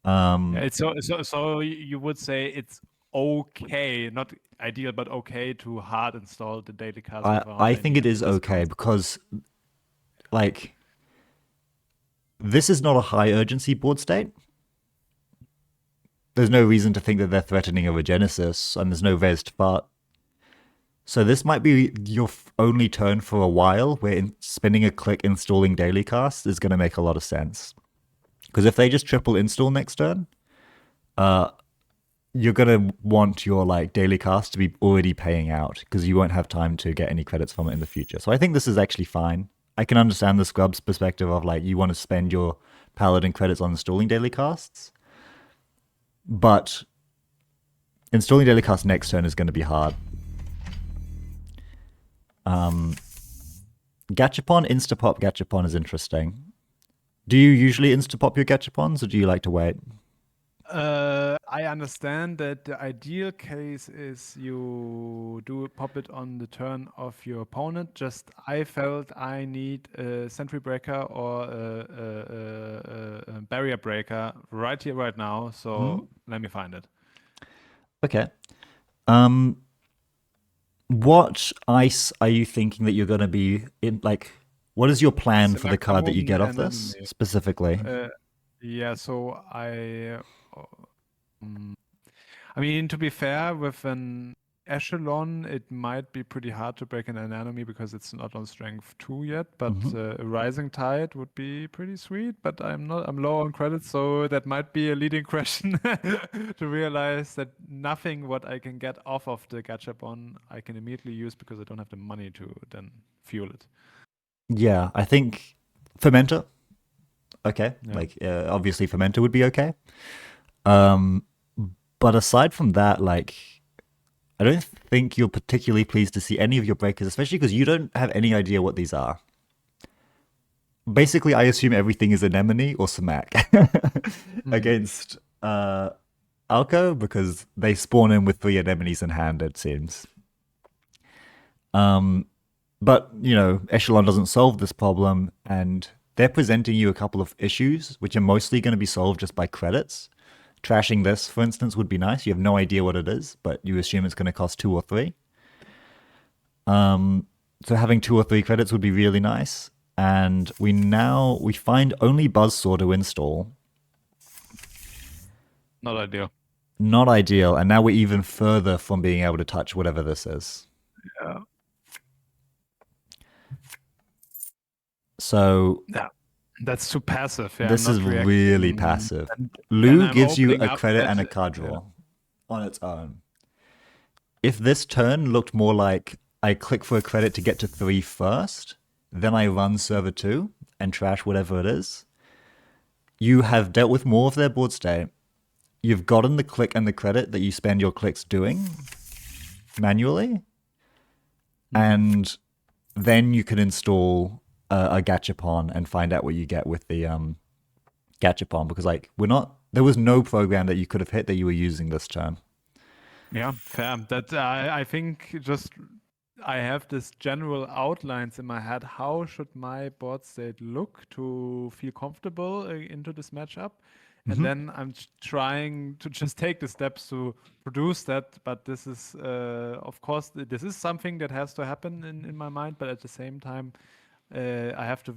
Yeah, Um, it's so you would say it's okay, not ideal, but okay to hard install the daily cast with I around think it any is okay discounts. because like this is not a high urgency board state. There's no reason to think that they're threatening a Regenesis, and there's no res to part. So this might be your only turn for a while, where spending a click installing daily cast is going to make a lot of sense. Because if they just triple install next turn, uh, you're gonna want your like daily cast to be already paying out because you won't have time to get any credits from it in the future. So I think this is actually fine. I can understand the scrub's perspective of like you want to spend your paladin credits on installing daily casts, but installing daily cast next turn is going to be hard. Gachapon, Instapop Gachapon is interesting. Do you usually Instapop your Gachapons or do you like to wait? I understand that the ideal case is you do pop it on the turn of your opponent. Just I felt I need a sentry breaker or a barrier breaker right here, right now. Hmm? So let me find it. Okay. Um, what ice are you thinking that you're going to be in? Like, what is your plan for the card that you Silicone get off and this enemy. specifically? Yeah, so uh, mm, I mean, to be fair, with an echelon, it might be pretty hard to break an enemy because it's not on strength 2 yet. But Hmm. a rising tide would be pretty sweet. But I'm not. I'm low on credits, so that might be a leading question to realize that nothing what I can get off of the gachapon I can immediately use because I don't have the money to then fuel it. Yeah, I think Fermenter. Okay, Yeah. like obviously Fermenter would be okay. Um, but aside from that, like I don't think you're particularly pleased to see any of your breakers, especially because you don't have any idea what these are. Basically, I assume everything is anemone or Samak Mm. against Alco because they spawn in with 3 anemones in hand, it seems. Um, but, you know, Echelon doesn't solve this problem, and they're presenting you a couple of issues, which are mostly going to be solved just by credits. Trashing this, for instance, would be nice. You have no idea what it is, but you assume it's going to cost 2 or 3. So having 2 or 3 credits would be really nice. And we find only Buzzsaw to install. Not ideal. Not ideal, and now we're even further from being able to touch whatever this is. Yeah. So Yeah. That's too passive. Yeah, I'm this is not really reacting. passive. And Lou I'm gives you opening a up credit that. and a card Yeah. draw on its own. If this turn looked more like I click for a credit to get to 3 first, then I run server 2 and trash whatever it is, you have dealt with more of their board state. You've gotten the click and the credit that you spend your clicks doing manually, Mm. and then you can install a gachapon and find out what you get with the gachapon because like we're not there was no program that you could have hit that you were using this turn. Yeah, fair. That I think just I have this general outlines in my head. How should my board state look to feel comfortable into this matchup? And Mm-hmm. then I'm trying to just take the steps to produce that. But this is, of course, this is something that has to happen in my mind. But at the same time, I have to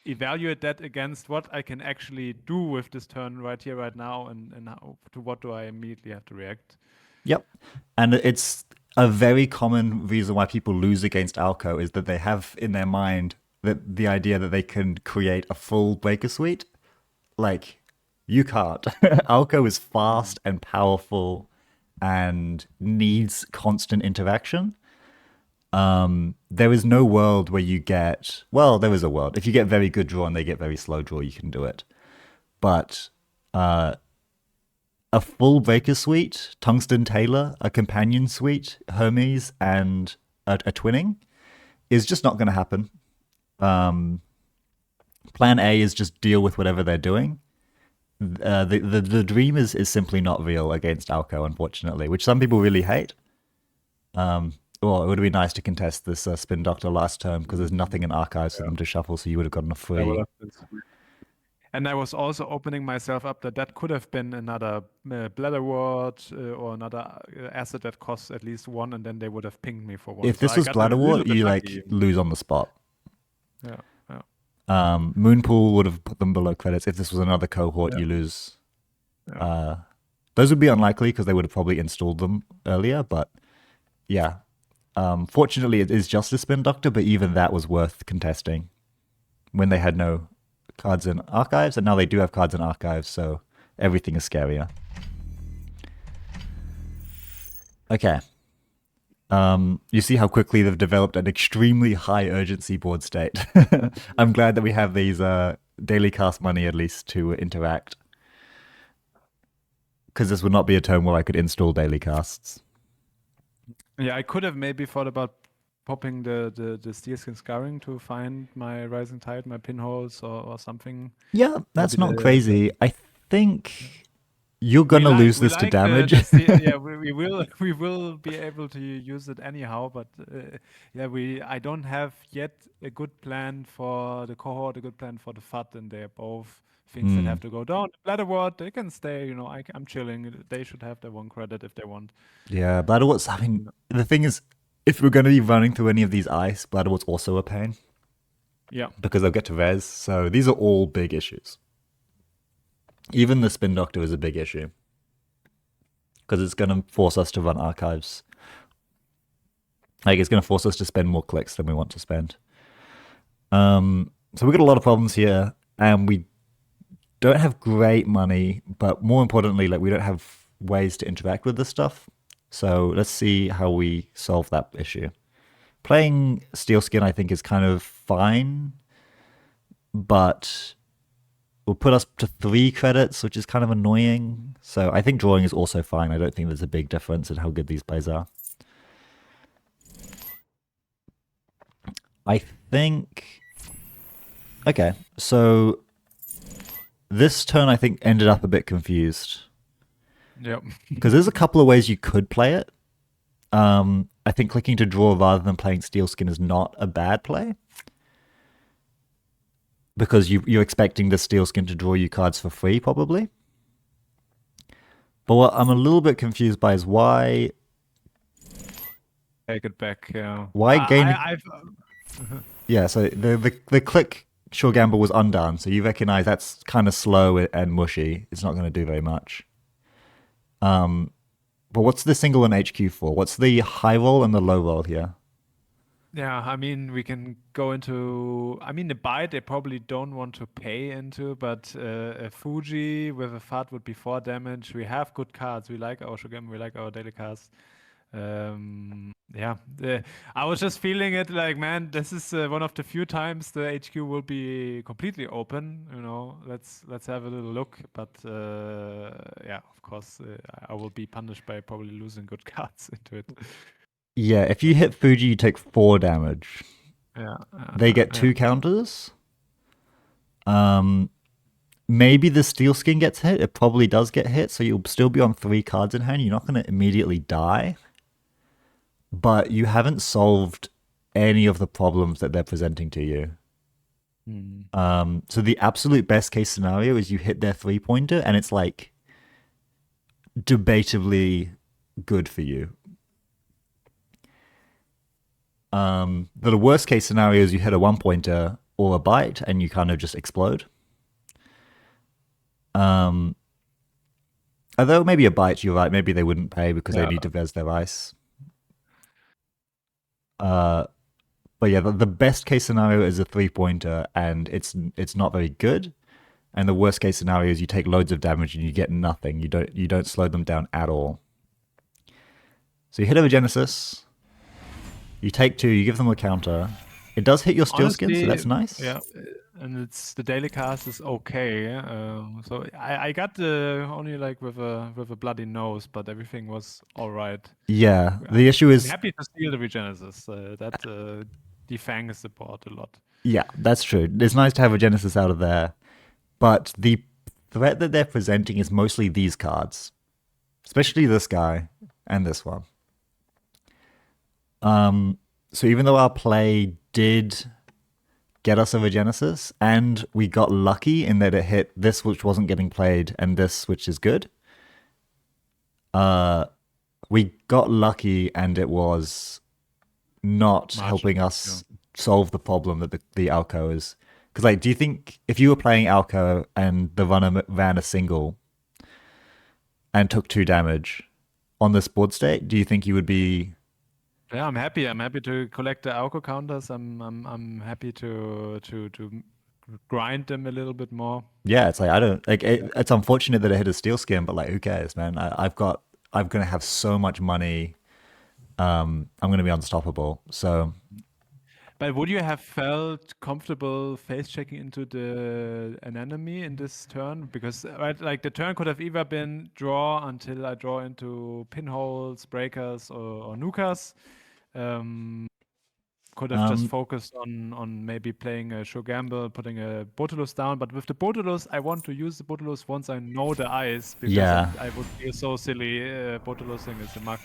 evaluate that against what I can actually do with this turn right here, right now, and how, to what do I immediately have to react. Yep. And it's a very common reason why people lose against Alco is that they have in their mind that the idea that they can create a full breaker suite. Like, you can't. Alco is Mm. fast and powerful and needs constant interaction. There is no world where you get, well, there is a world. If you get very good draw and they get very slow draw, you can do it. But a full breaker suite, Tungsten Tailor, a companion suite, Hermes, and a twinning is just not going to happen. Plan A is just deal with whatever they're doing. The dream is simply not real against Alco, unfortunately, which some people really hate. Well, it would have been nice to contest this Spin Doctor last term because there's nothing in archives for Yeah, them to shuffle, so you would have gotten a that would free. have been sweet. And I was also opening myself up that that could have been another bladder ward or another asset that costs at least one, and then they would have pinged me for one. If So this I was got a Bladderwort, little bit you lucky. like lose on the spot. Yeah, yeah, Moonpool would have put them below credits. If this was another cohort, yeah, you lose. yeah. Those would be unlikely because they would have probably installed them earlier. But yeah, fortunately, it is just a Spin Doctor, but even that was worth contesting when they had no cards in archives, and now they do have cards in archives, so everything is scarier. Okay. You see how quickly they've developed an extremely high urgency board state. I'm glad that we have these daily cast money at least to interact, because this would not be a turn where I could install daily casts. Yeah, I could have maybe thought about popping the Steelskin Scarring to find my Rising Tide, my pinholes, or something. Yeah, Maybe that's not the crazy. I think you're gonna lose we this to like damage. yeah, we will we will be able to use it anyhow, but yeah, we I don't have yet a good plan for the cohort, a good plan for the FUD, and they're both things that Hmm. have to go down. Bladder Ward, they can stay, I'm chilling. They should have their one credit if they want. Yeah, Bladderwort's. I mean, No. the thing is, if we're going to be running through any of these ice, Bladderwort's also a pain Yeah. because they'll get to res. So these are all big issues. Even the Spin Doctor is a big issue because it's going to force us to run archives. Like, it's going to force us to spend more clicks than we want to spend. So we got a lot of problems here, and we don't have great money, but more importantly, like, we don't have ways to interact with this stuff. So let's see how we solve that issue. Playing Steelskin, I think, is kind of fine, but will put us to 3 credits, which is kind of annoying. So I think drawing is also fine. I don't think there's a big difference in how good these plays are. I think. Okay, so this turn I think ended up a bit confused Yep. because there's a couple of ways you could play it. I think clicking to draw rather than playing Steelskin is not a bad play because you're expecting the Steelskin to draw you cards for free, probably. But what I'm a little bit confused by is why Take it back. Yeah. gain. I've Yeah, so the click Sure Gamble was undone, so you recognize that's kind of slow and mushy. It's not going to do very much. But what's the single and HQ for? What's the high roll and the low roll here? Yeah, I mean, we can go into. I mean, the bite they probably don't want to pay into, but a Fuji with a FUD would be 4 damage. We have good cards. We like our Shogam, we like our daily cards. Yeah, I was just feeling it like, man, this is one of the few times the HQ will be completely open. Let's have a little look. But yeah, of course, I will be punished by probably losing good cards into it. Yeah, if you hit Fuji, you take 4 damage. Yeah, They get yeah. 2 counters. Maybe the Steel Skin gets hit. It probably does get hit, so you'll still be on 3 cards in hand. You're not going to immediately die. But you haven't solved any of the problems that they're presenting to you. So the absolute best case scenario is you hit their 3-pointer, and it's like debatably good for you. The worst case scenario is you hit a 1-pointer or a bite, and you kind of just explode. Although maybe a bite, you're right. Maybe they wouldn't pay because they need to res their ice. But yeah, the best case scenario is a 3-pointer, and it's not very good. And the worst case scenario is you take loads of damage and you get nothing. You don't slow them down at all. So you hit over Genesis. You take 2. You give them a counter. It does hit your Steel Skin, so that's nice. Yeah, and it's the daily cast is okay. So I got the only like with a bloody nose, but everything was all right. Yeah, the issue is I'm happy to steal the Regenesis. That defangs the board a lot. yeah, that's true. It's nice to have a Genesis out of there, but the threat that they're presenting is mostly these cards, especially this guy and this one. So even though our play did get us a Regenesis, and we got lucky in that it hit this which wasn't getting played and this which is good, we got lucky and it was not helping us solve the problem that the Alco is. Because, like, do you think if you were playing Alco and the runner ran a single and took 2 damage on this board state, do you think you would be? Yeah, I'm happy. I'm happy to collect the alco counters. I'm happy to grind them a little bit more. Yeah, it's like I don't like. It's unfortunate that it hit a steel skin, but like, who cares, man? I'm gonna have so much money. I'm gonna be unstoppable. So But would you have felt comfortable face checking into an enemy in this turn? Because right, like the turn could have either been draw until I draw into pinholes, breakers, or nukas. Could have just focused on maybe playing a show gamble, putting a Botulus down. But with the Botulus, I want to use the Botulus once I know the ice, because yeah, I would feel so silly Botulusing is a muck.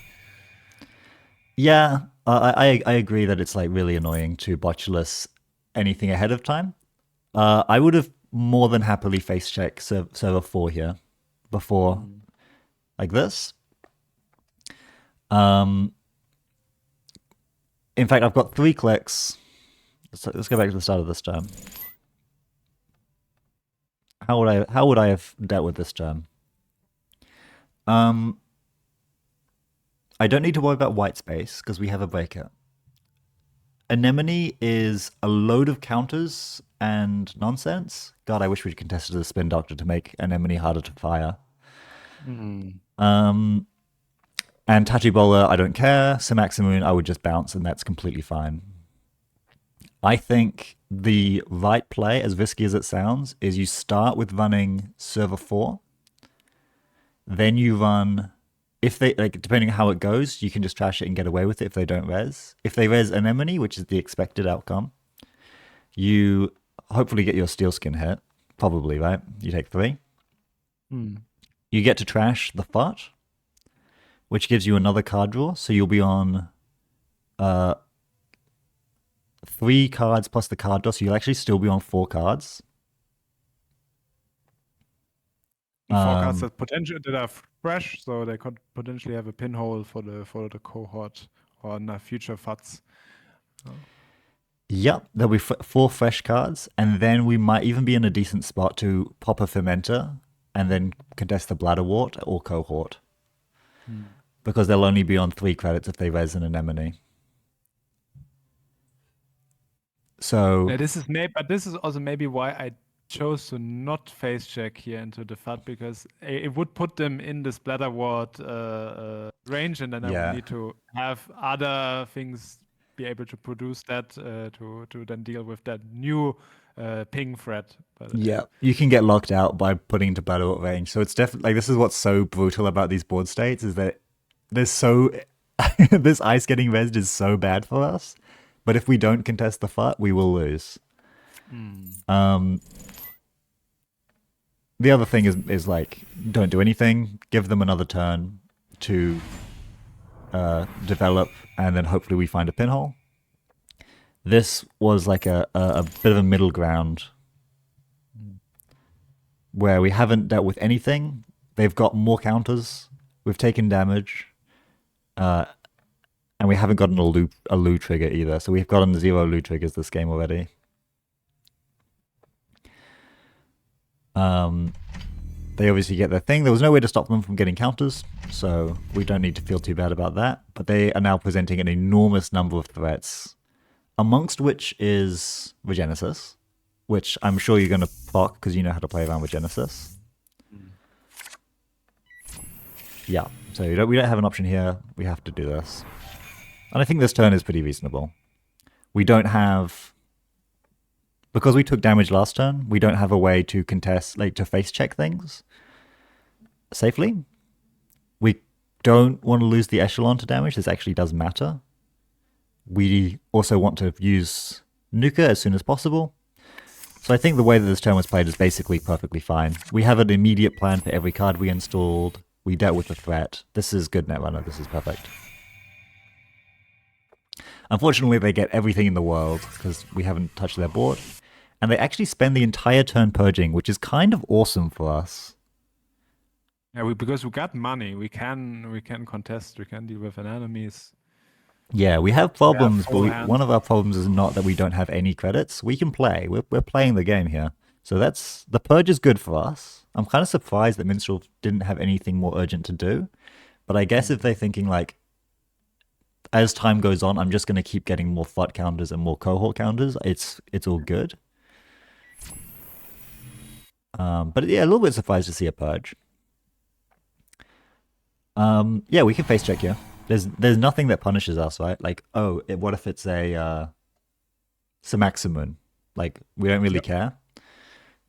yeah, I agree that it's like really annoying to botulus anything ahead of time. I would have more than happily face check server 4 here before like this. In fact, I've got 3 clicks. Let's go back to the start of this turn. How would I have dealt with this turn? I don't need to worry about white space because we have a breaker. Anemone is a load of counters and nonsense. God, I wish we'd contested the Spin Doctor to make Anemone harder to fire. And Tachibola, I don't care. Samaximoon, I would just bounce, and that's completely fine. I think the right play, as risky as it sounds, is you start with running server 4. Then you run, if they, like, depending on how it goes, you can just trash it and get away with it if they don't res. If they res Anemone, which is the expected outcome, you hopefully get your steel skin hit. Probably, right? You take 3. You get to trash the fart, which gives you another card draw. So you'll be on 3 cards plus the card draw. So you'll actually still be on 4 cards. 4 cards that that are fresh, so they could potentially have a pinhole for the cohort or in future FUTs. Yep, there'll be 4 fresh cards, and then we might even be in a decent spot to pop a fermenter and then contest the bladderwort or cohort. Because they'll only be on 3 credits if they res an anemone. So yeah, this is also maybe why I chose to not face check here into the FUT, because it would put them in this bladderwort range, and then I would need to have other things be able to produce that to then deal with that new ping threat. But, yeah, you can get locked out by putting into bladderwort range. So it's definitely like, this is what's so brutal about these board states, is that there's so this ice getting rezzed is so bad for us. But if we don't contest the FUT, we will lose. The other thing is like, don't do anything. Give them another turn to develop, and then hopefully we find a pinhole. This was like a bit of a middle ground where we haven't dealt with anything. They've got more counters. We've taken damage. And we haven't gotten a Loo trigger either. So we've gotten 0 Loo triggers this game already. They obviously get their thing. There was no way to stop them from getting counters, so we don't need to feel too bad about that. But they are now presenting an enormous number of threats, amongst which is Regenesis, which I'm sure you're going to proc because you know how to play around with Regenesis. Yeah, so we don't have an option here. We have to do this. And I think this turn is pretty reasonable. We don't have... Because we took damage last turn, we don't have a way to contest, like, to face check things safely. We don't want to lose the echelon to damage. This actually does matter. We also want to use Nuka as soon as possible. So I think the way that this turn was played is basically perfectly fine. We have an immediate plan for every card we installed. We dealt with the threat. This is good Netrunner. This is perfect. Unfortunately, they get everything in the world because we haven't touched their board. And they actually spend the entire turn purging, which is kind of awesome for us. Yeah, because we got money, we can contest, we can deal with enemies. Yeah, we have problems, but forehand. one of our problems is not that we don't have any credits. We can play. We're playing the game here. So the purge is good for us. I'm kind of surprised that Minstrel didn't have anything more urgent to do. But I guess if they're thinking like, as time goes on, I'm just going to keep getting more FUT counters and more cohort counters, it's all good. But yeah, a little bit surprised to see a purge. Yeah, we can face check here. There's nothing that punishes us, right? Like, oh, what if it's a Samaximum? Like, we don't really care.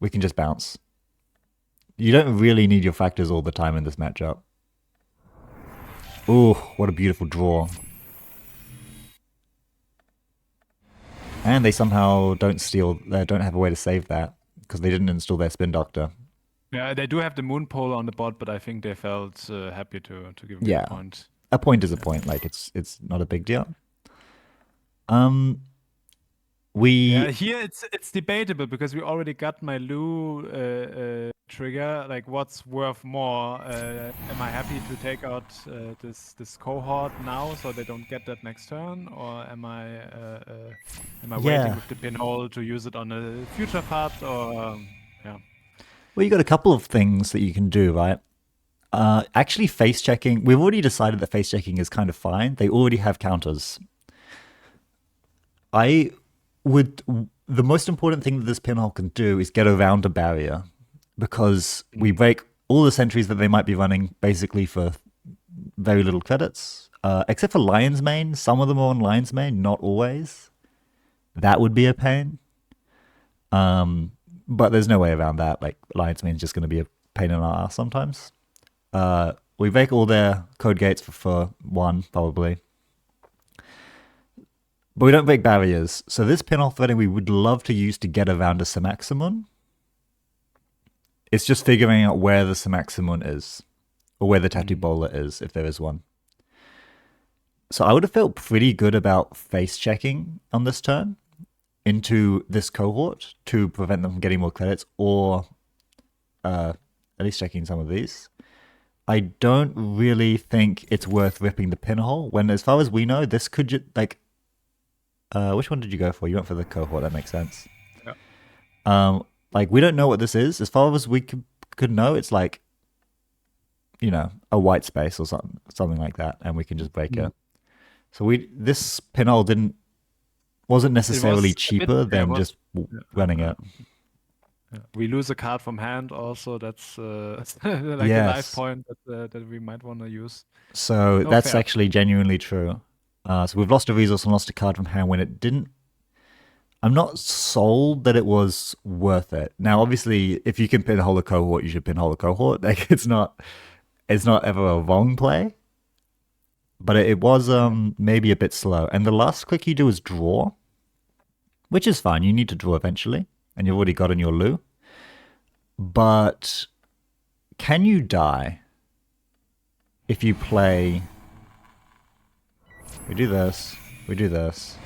We can just bounce. You don't really need your factors all the time in this matchup. Ooh, what a beautiful draw. And they somehow don't have a way to save that because they didn't install their Spin Doctor. Yeah, they do have the Moon Pole on the board, but I think they felt happy to give me a point. A point is a point. Like it's not a big deal. Here it's debatable because we already got my Lu trigger. Like, what's worth more? Am I happy to take out this cohort now so they don't get that next turn, or am I waiting with the pinhole to use it on a future part? Or yeah. Well, you got a couple of things that you can do, right? Actually, face checking. We've already decided that face checking is kind of fine. They already have counters. The most important thing that this pinhole can do is get around a barrier, because we break all the sentries that they might be running basically for very little credits, except for Lion's Mane. Some of them are on Lion's Mane, not always. That would be a pain. But there's no way around that. Like, Lion's Mane is just going to be a pain in our ass sometimes. We break all their code gates for one, probably. But we don't break barriers. So this pinhole threading we would love to use to get around a Samaximum. It's just figuring out where the Samaximum is, or where the Tattoo Bowler is, if there is one. So I would have felt pretty good about face checking on this turn into this cohort to prevent them from getting more credits, or at least checking some of these. I don't really think it's worth ripping the pinhole when, as far as we know, this could like. Which one did you go for? You went for the cohort. That makes sense. Yeah. Like, we don't know what this is. As far as we could know, it's like, a white space or something like that, and we can just break it. So this pinhole wasn't necessarily cheaper than just running it. Yeah. We lose a card from hand also. That's like a life point that we might want to use. So that's actually genuinely true. So we've lost a resource and lost a card from hand when it didn't. I'm not sold that it was worth it. Now, obviously, if you can pinhole a cohort, you should pinhole a cohort. Like, it's not ever a wrong play. But it was maybe a bit slow. And the last click you do is draw, which is fine. You need to draw eventually, and you've already gotten your Lu. But can you die if you play? We do this. We do this.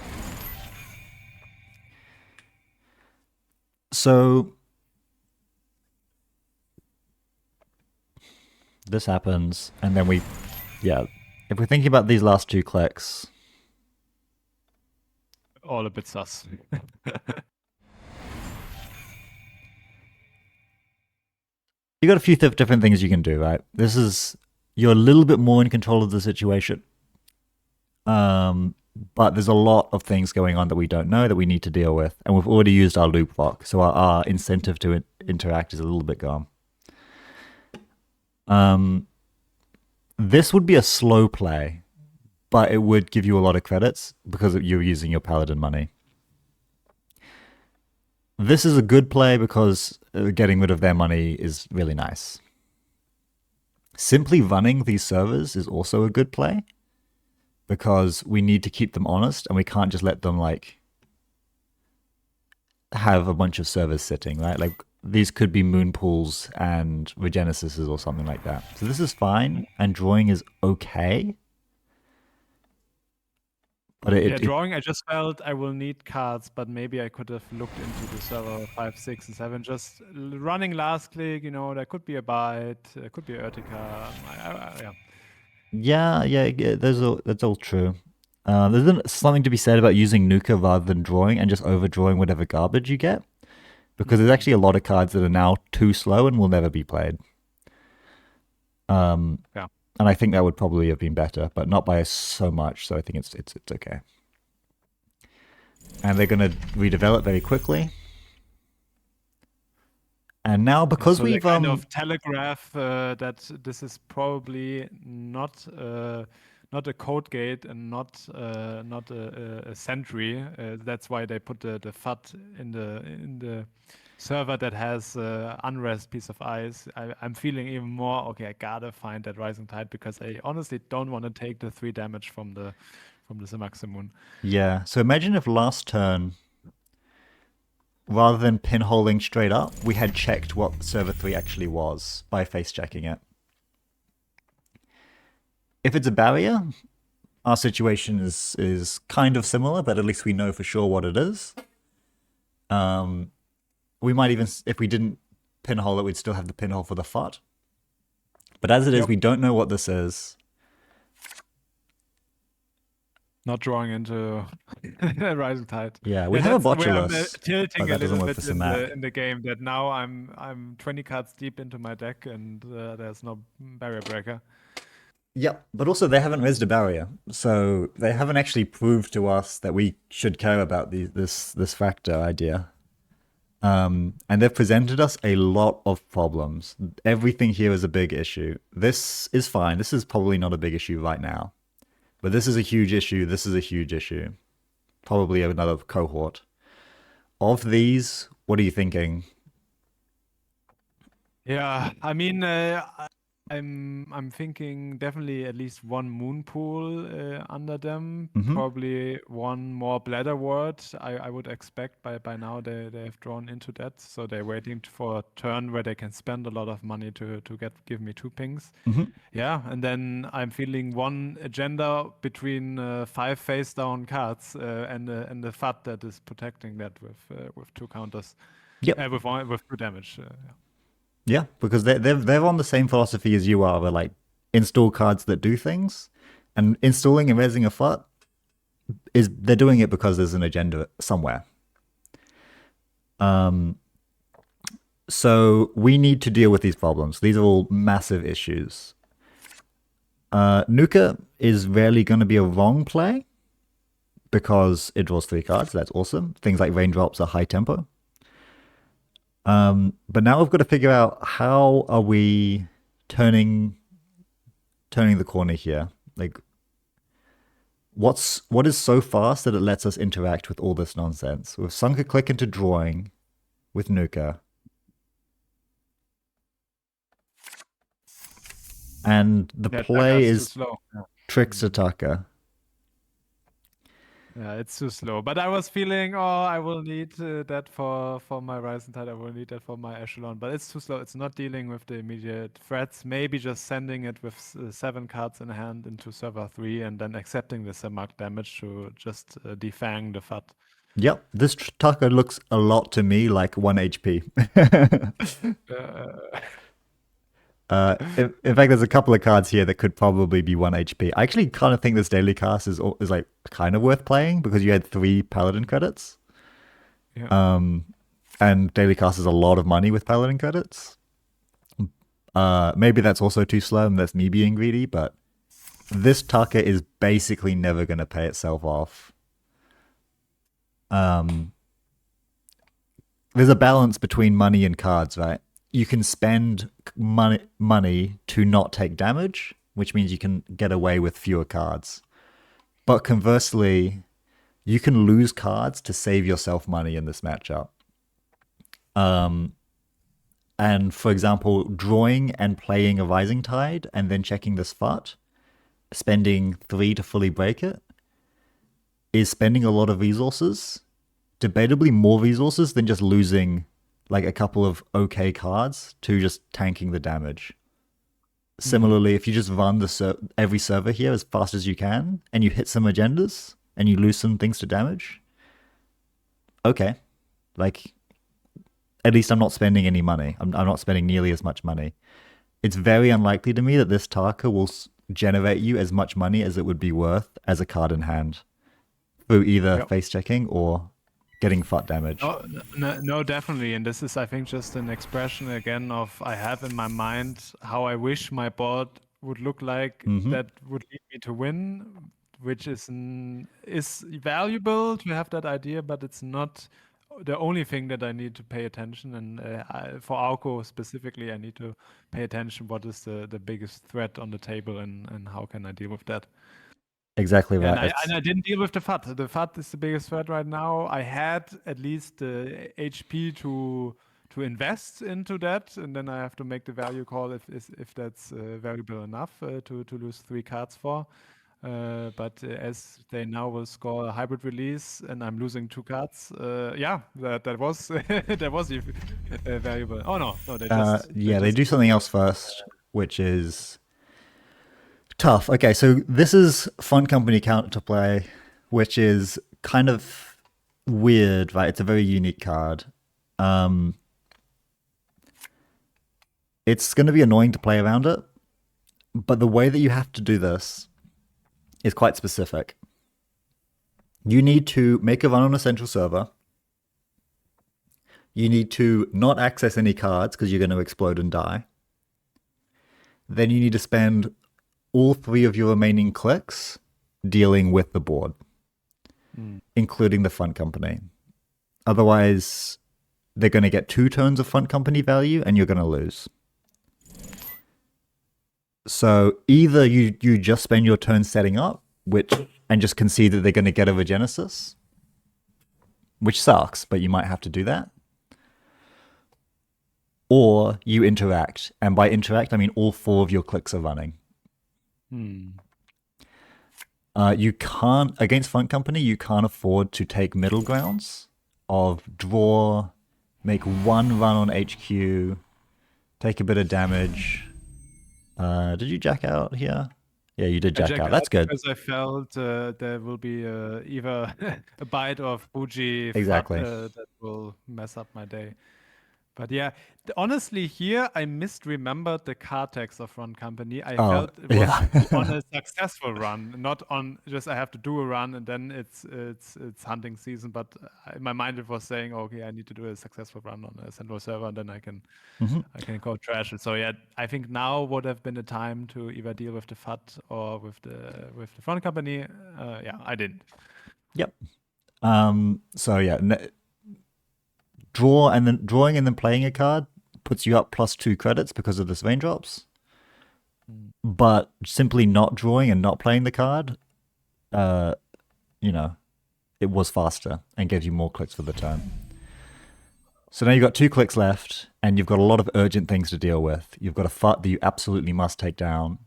So this happens, and then if we're thinking about these last two clicks, all a bit sus. You got a few different things you can do, right? You're a little bit more in control of the situation. But there's a lot of things going on that we don't know that we need to deal with, and we've already used our loop lock, so our incentive to interact is a little bit gone. This would be a slow play, but it would give you a lot of credits because you're using your paladin money. This is a good play because getting rid of their money is really nice. Simply running these servers is also a good play, because we need to keep them honest, and we can't just let them, like, have a bunch of servers sitting, right? Like these could be moon pools and regenesises or something like that. So this is fine, and drawing is okay. But Yeah, drawing, I just felt I will need cards, but maybe I could have looked into the server 5, 6, and 7. Just running last click, there could be a bite, there could be a Urtica. Yeah. yeah, that's all true. There's something to be said about using Nuka rather than drawing and just overdrawing whatever garbage you get, because there's actually a lot of cards that are now too slow and will never be played. Yeah. And I think that would probably have been better, but not by so much. So I think it's okay. And they're going to redevelop very quickly. And now because So they we've kind of telegraph that this is probably not a code gate and not a sentry. That's why they put the FUT in the server that has unrest piece of ice. I'm feeling even more okay. I gotta find that rising tide because I honestly don't want to take the 3 damage from the Samaximum. yeah. So imagine if last turn, rather than pinholing straight up, we had checked what server 3 actually was by face checking it. If it's a barrier, our situation is kind of similar, but at least we know for sure what it is. We might even, if we didn't pinhole it, we'd still have the pinhole for the FUT. But as it is, Yep. we don't know what this is. Not drawing into Rising Tide. Yeah, we Yeah, have a that's where I'm botulus, tilting but a that doesn't little work for bit in Samak. the game. That now I'm 20 cards deep into my deck and there's no barrier breaker. Yep, but also they haven't raised a barrier, so they haven't actually proved to us that we should care about this factor idea. And they've presented us a lot of problems. Everything here is a big issue. This is fine. This is probably not a big issue right now, but this is a huge issue. This is a huge issue. Probably another cohort. Of these, what are you thinking? Yeah, I mean, I'm thinking definitely at least one moon pool under them, Mm-hmm. probably one more bladder ward. I would expect by now they have drawn into that, so they're waiting for a turn where they can spend a lot of money to give me 2 pings. Mm-hmm. Yeah, and then I'm feeling one agenda between 5 face down cards and the FAT that is protecting that with 2 counters, Yep. with 2 damage. Yeah. Yeah, because they're on the same philosophy as you are. They're like install cards that do things, and installing and raising a FUT is they're doing it because there's an agenda somewhere. So we need to deal with these problems. These are all massive issues. Nuka is rarely going to be a wrong play because it draws 3 cards. That's awesome. Things like raindrops are high tempo. But now we've got to figure out how are we turning the corner here. Like, what is so fast that it lets us interact with all this nonsense? We've sunk a click into drawing with Nuka. And the That play Tucker's too is slow. tricks Ataka. Yeah, it's too slow. But I was feeling, I will need that for my Rising Tide. I will need that for my Echelon. But it's too slow. It's not dealing with the immediate threats. Maybe just sending it with 7 cards in hand into server 3 and then accepting the Samak damage to just defang the FUT. Yep, this Tucker looks a lot to me like 1 HP. In fact, there's a couple of cards here that could probably be 1 HP. I actually kind of think this daily cast is like kind of worth playing because you had 3 paladin credits. Yeah. And daily cast is a lot of money with paladin credits. Maybe that's also too slow and that's me being greedy, but this Tucker is basically never going to pay itself off. There's a balance between money and cards, right? You can spend money to not take damage, which means you can get away with fewer cards. But conversely, you can lose cards to save yourself money in this matchup. And for example, drawing and playing a Rising Tide and then checking this FUT, spending 3 to fully break it, is spending a lot of resources debatably more resources than just losing like a couple of okay cards to just tanking the damage. Similarly, if you just run every server here as fast as you can and you hit some agendas and you lose some things to damage, okay, like at least I'm not spending any money. I'm not spending nearly as much money. It's very unlikely to me that this Tarka will generate you as much money as it would be worth as a card in hand through either face checking or getting FUT damage. No, definitely. And this is, I think, just an expression again of I have in my mind how I wish my board would look like that would lead me to win, which is valuable to have that idea, but it's not the only thing that I need to pay attention. And for Auko specifically, I need to pay attention what is the biggest threat on the table and how can I deal with that. Exactly right. And I didn't deal with the FUT. The FUT is the biggest threat right now. I had at least the HP to invest into that, and then I have to make the value call if that's valuable enough to lose 3 cards for. But as they now will score a hybrid release, and I'm losing 2 cards, yeah, that was that was valuable. Oh no, they just they do something else first, which is tough. Okay, so this is Fun Company counter to play, which is kind of weird, right? It's a very unique card. It's going to be annoying to play around it, but the way that you have to do this is quite specific. You need to make a run on a central server. You need to not access any cards because you're going to explode and die. Then you need to spend all 3 of your remaining clicks dealing with the board, including the Fun Company. Otherwise, they're going to get 2 turns of Fun Company value and you're going to lose. So either you just spend your turn setting up, and just concede that they're going to get a Regenesis, which sucks, but you might have to do that. Or you interact, and by interact, I mean all 4 of your clicks are running. You can't, against Fun Company, you can't afford to take middle grounds of draw, make 1 run on HQ, take a bit of damage. Did you jack out here? Yeah, you did jack out. That's good. Because I felt there will be either a bite of Fuji exactly that will mess up my day. But yeah, honestly, here I misremembered the card text of Run Company. I felt it was on a successful run, not on just I have to do a run and then it's hunting season. But in my mind, it was saying, okay, I need to do a successful run on a central server, and then I can go trash it. So yeah, I think now would have been the time to either deal with the FUT or with the Front Company. Yeah, I didn't. Yep. So yeah. Drawing and then playing a card puts you up +2 credits because of this raindrops. But simply not drawing and not playing the card, it was faster and gives you more clicks for the turn. So now you've got 2 clicks left, and you've got a lot of urgent things to deal with. You've got a FUT that you absolutely must take down.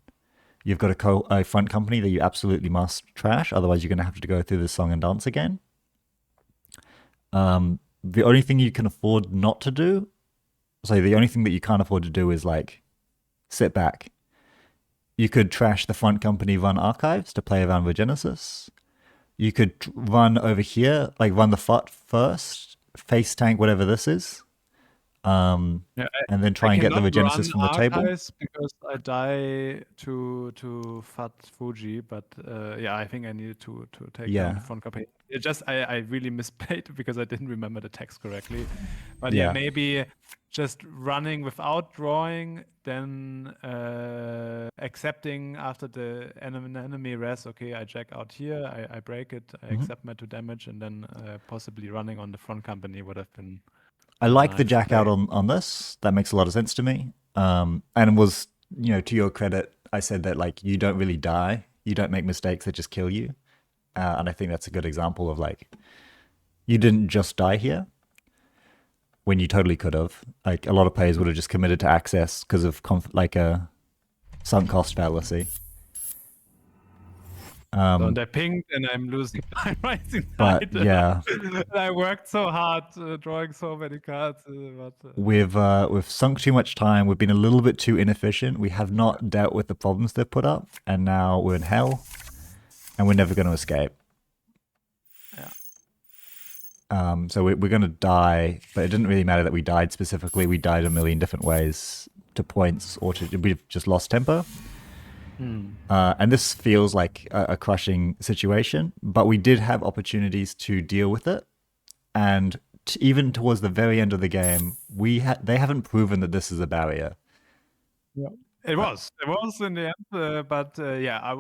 You've got a Front Company that you absolutely must trash, otherwise you're going to have to go through this song and dance again. The only thing you can afford not to do, the only thing that you can't afford to do is like sit back. You could trash the Front Company, run Archives to play around Regenesis. You could run over here, like run the FUT first, face tank whatever this is, and then try and get the Regenesis from the table. Because I die to FUT Fuji, but I think I needed to take down the Front Company. It just I really misplayed because I didn't remember the text correctly. But maybe just running without drawing, then accepting after the enemy res. Okay, I jack out here, I break it, I accept my 2 damage, and then possibly running on the Front Company would have been. I like the jack out on this. That makes a lot of sense to me. And it was, to your credit, I said that like you don't really die, you don't make mistakes that just kill you. And I think that's a good example of like, you didn't just die here when you totally could have. Like a lot of players would have just committed to access because of like a sunk cost fallacy. So they pinged, and I'm losing my rising But tide. yeah, And I worked so hard drawing so many cards, but we've sunk too much time. We've been a little bit too inefficient. We have not dealt with the problems they've put up, and now we're in hell, and we're never going to escape. yeah. So we're going to die, but it didn't really matter that we died specifically. We died a million different ways to points, or we've just lost tempo. And this feels like a crushing situation, but we did have opportunities to deal with it. And even towards the very end of the game, they haven't proven that this is a barrier. Yeah. It was in the end, but yeah,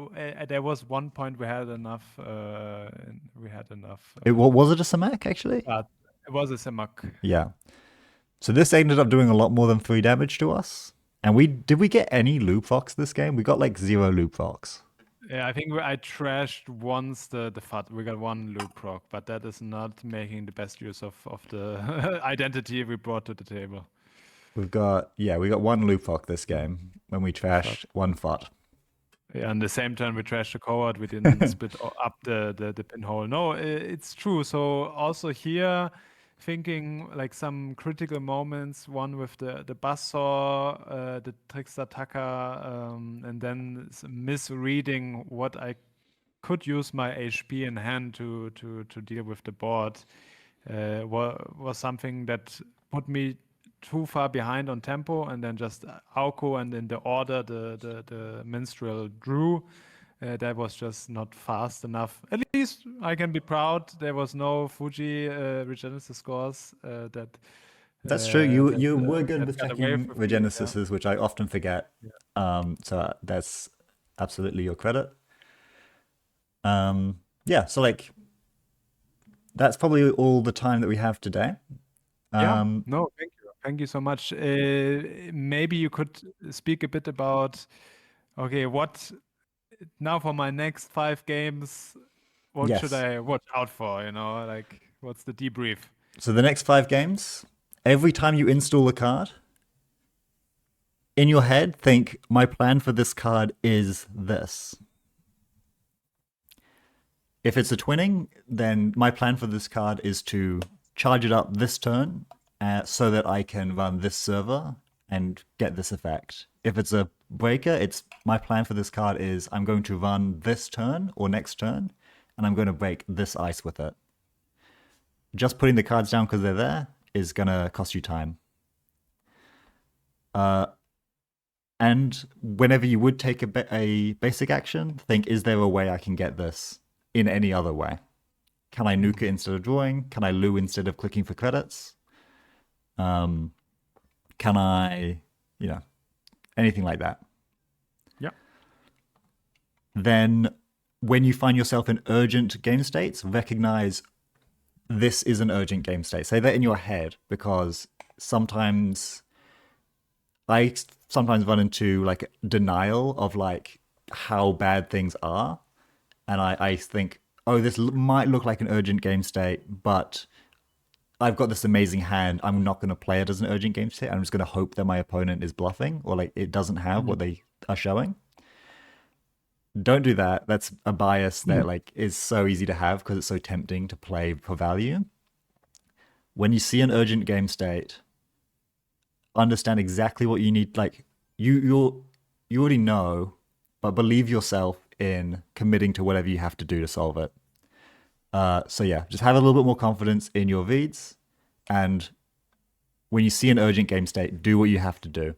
there was one point we had enough. We had enough, Was it a Samak actually? but it was a Semak. Yeah. So this ended up doing a lot more than 3 damage to us. And did we get any loop fox this game? We got like 0 loop fox. Yeah, I think I trashed once the FUD. We got one loop proc, but that is not making the best use of the identity we brought to the table. We got 1 loop fox this game when we trashed 1 FUD. Yeah, and the same time we trashed the cohort, we didn't split up the pinhole. No, it's true. So also here, thinking like some critical moments, one with the buzzsaw, the trickster Tucker, and then misreading what I could use my HP in hand to deal with the board, was something that put me too far behind on tempo, and then just Auko and in the order the minstrel drew. That was just not fast enough. At least I can be proud. There was no Fuji Regenesis scores That's true. You were good that with got away checking with me. Yeah. Regenesises, which I often forget. So that's absolutely your credit. Yeah, so like that's probably all the time that we have today. Yeah, no, thank you. Thank you so much. Maybe you could speak a bit about, okay, what now for my next 5 games, what should Yes. I watch out for? Like what's the debrief? So the next 5 games, every time you install a card, in your head, think my plan for this card is this. If it's a twinning, then my plan for this card is to charge it up this turn so that I can run this server and get this effect. If it's a breaker, it's my plan for this card is I'm going to run this turn or next turn, and I'm going to break this ice with it. Just putting the cards down because they're there is going to cost you time. And whenever you would take a basic action, think, is there a way I can get this in any other way? Can I nuke it instead of drawing? Can I loo instead of clicking for credits? Can I, anything like that? Yeah. Then when you find yourself in urgent game states, recognize this is an urgent game state. Say that in your head, because I sometimes run into like denial of like how bad things are. And I think, oh, this might look like an urgent game state, but I've got this amazing hand. I'm not going to play it as an urgent game state. I'm just going to hope that my opponent is bluffing or like it doesn't have what they are showing. Don't do that. That's a bias that like is so easy to have because it's so tempting to play for value. When you see an urgent game state, understand exactly what you need. Like you already know, but believe yourself in committing to whatever you have to do to solve it. So yeah, just have a little bit more confidence in your reads, and when you see an urgent game state, do what you have to do.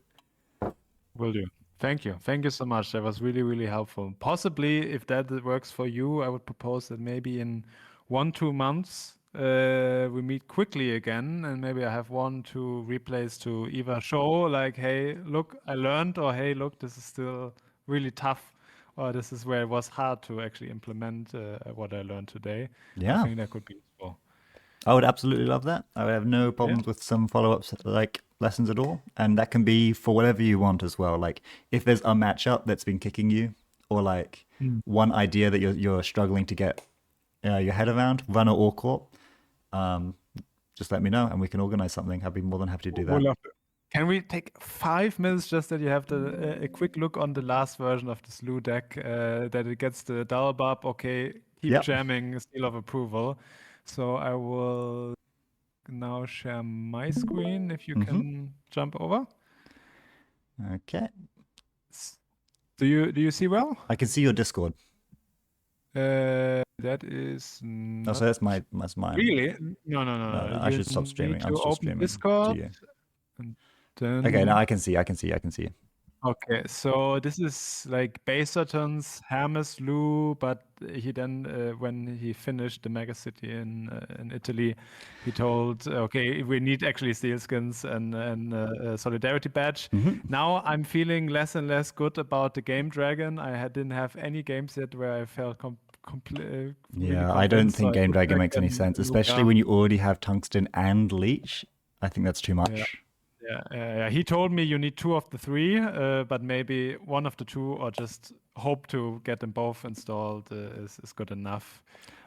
Will do. Thank you. Thank you so much. That was really, really helpful. Possibly, if that works for you, I would propose that maybe in 1-2 months we meet quickly again, and maybe I have 1-2 replays to either show like, hey, look, I learned, or hey, look, this is still really tough, or this is where it was hard to actually implement what I learned today. I Yeah, think that could be useful. I would absolutely love that. I would have no problems with some follow-ups like lessons at all, and that can be for whatever you want as well. Like if there's a matchup that's been kicking you, or like one idea that you're struggling to get your head around, run or corp, just let me know and we can organize something. I'd be more than happy to do We'll that. love to. Can we take 5 minutes just that you have a quick look on the last version of the Slew deck, that it gets the double bub? Okay, keep Yep. jamming, seal of approval. So I will now share my screen if you Mm-hmm. can jump over. Okay. S- Do you see well? I can see your Discord. That is Oh, not so that's mine. really. No, no, No, no, no, no. I You should stop need streaming. I'm to still open streaming to Discord you. and Okay, now then I can see. I can see. I can see. okay, so this is like Baserton's Hermes Lou, but he then, when he finished the mega city in Italy, he told, okay, we need actually sealskins and a solidarity badge. Mm-hmm. Now I'm feeling less and less good about the Game Dragon. Didn't have any games yet where I felt really Yeah, I don't convinced. So think I Game put Dragon back makes any in sense, especially Luca. when you already have Tungsten and Leech. I think that's too Yeah. much. Yeah, he told me you need two of the three, but maybe one of the two, or just hope to get them both installed, is good enough.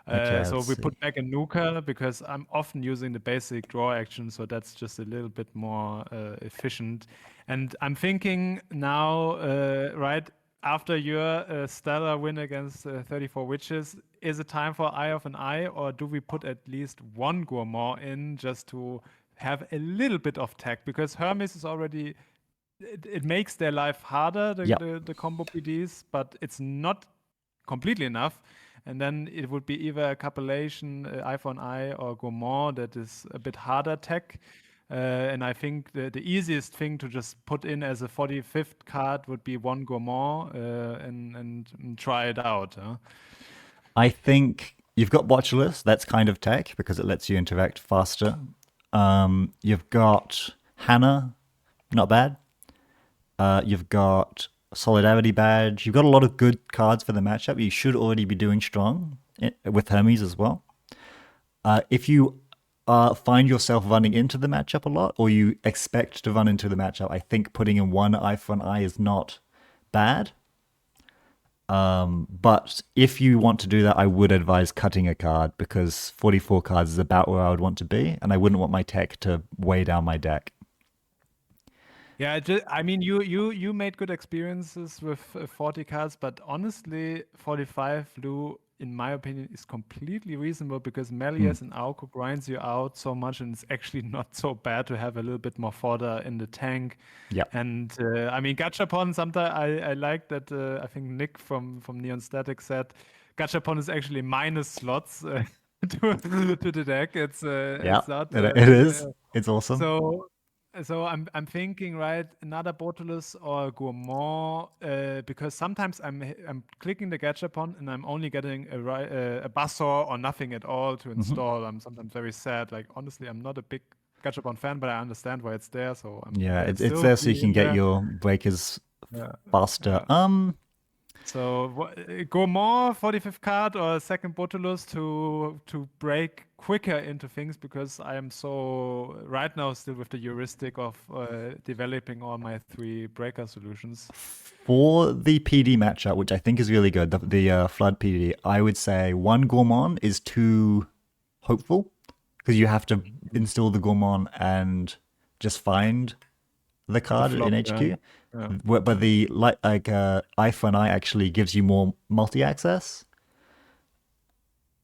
Okay, So let's we see. put back a Nuka because I'm often using the basic draw action, so that's just a little bit more efficient. And I'm thinking now, right after your stellar win against 34 Witches, is it time for Eye of an Eye, or do we put at least one Gourmand in just to have a little bit of tech? Because Hermes is already, it makes their life harder, Yeah, the combo PDs, but it's not completely enough. And then it would be either a compilation, Eye for an Eye or Gourmand, that is a bit harder tech. And I think the easiest thing to just put in as a 45th card would be one Gourmand, and try it out. Huh? I think you've got Botulus. That's kind of tech because it lets you interact faster. You've got Hannah, not bad. You've got Solidarity Badge. You've got a lot of good cards for the matchup. You should already be doing strong with Hermes as well. If you find yourself running into the matchup a lot, or you expect to run into the matchup, I think putting in one Eye for an Eye is not bad. But if you want to do that, I would advise cutting a card because 44 cards is about where I would want to be, and I wouldn't want my tech to weigh down my deck. Yeah, I mean, you made good experiences with 40 cards, but honestly, 45 Lou, in my opinion, is completely reasonable because Melias and Aoko grinds you out so much, and it's actually not so bad to have a little bit more fodder in the tank. Yeah. And I mean, Gachapon, sometimes I like that. I think Nick from Neon Static said Gachapon is actually minus slots to the deck. Yeah, It's not. it is. It's awesome. So, so I'm thinking, right, another Botulus or Gourmand, because sometimes I'm clicking the Gachapon and I'm only getting a Bassor or nothing at all to Hmm. install. I'm sometimes very sad. Like honestly, I'm not a big Gachapon fan, but I understand why it's there, so I'm Yeah, let it it's still there so you be can in get there. your breakers Yeah, faster. yeah. So go more 45th card or second Botulus to break quicker into things because I am so right now still with the heuristic of developing all my three breaker solutions. For the PD matchup, which I think is really good, the Flood PD, I would say one Gourmand is too hopeful because you have to install the Gourmand and just find the The card in flop, yeah. HQ. Yeah. But the Eye for an Eye actually gives you more multi-access,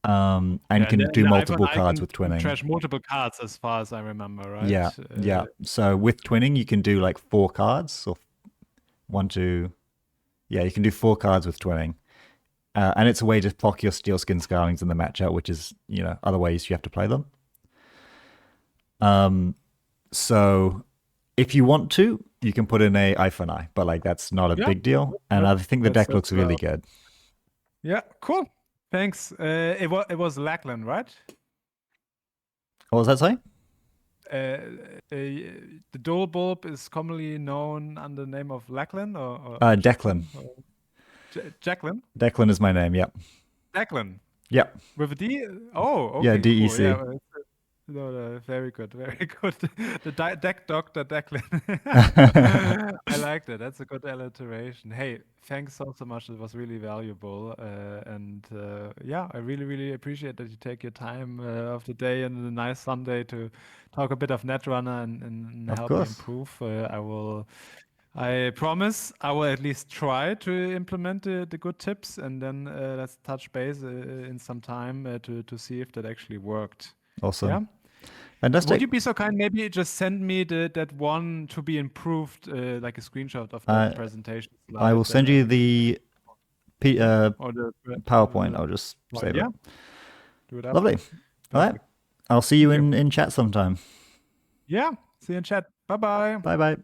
and Yeah, can and do the iPhone multiple I cards with can twinning. trash multiple cards as far as I remember, Yeah, right? yeah. So with twinning, you can do like 4 cards or one, two. Yeah, you can do 4 cards with twinning. And it's a way to block your Steel Skin Scarlings in the matchup, which is, other ways you have to play them. So if you want to, you can put in a Eye for an Eye, but like that's not a Yeah, big deal. And I think the deck looks really good. yeah, cool. Thanks. It was Lachlan, right? What was that say? The dual bulb is commonly known under the name of Lachlan or Declan. Jacqueline? Declan is my name. Yep. Declan Yep. with a D? Oh, Yeah, okay, cool. DEC. Yeah, No, no, very good, very good. The deck doctor Declan. I like that. That's a good alliteration. Hey, thanks so much. It was really valuable. And yeah, I really, really appreciate that you take your time of the day and a nice Sunday to talk a bit of Netrunner and Of help me course. improve. I promise I will at least try to implement the good tips, and then let's touch base in some time to see if that actually worked. Yeah. Awesome. Would Fantastic. you be so kind, maybe just send me that one to be improved, like a screenshot of that I presentation I will slide, then send I you can the or PowerPoint. I'll just well, save it. yeah, do it up. Lovely. All right. Perfect. I'll see you Thank you. in chat sometime. Yeah. See you in chat. Bye bye. Bye bye.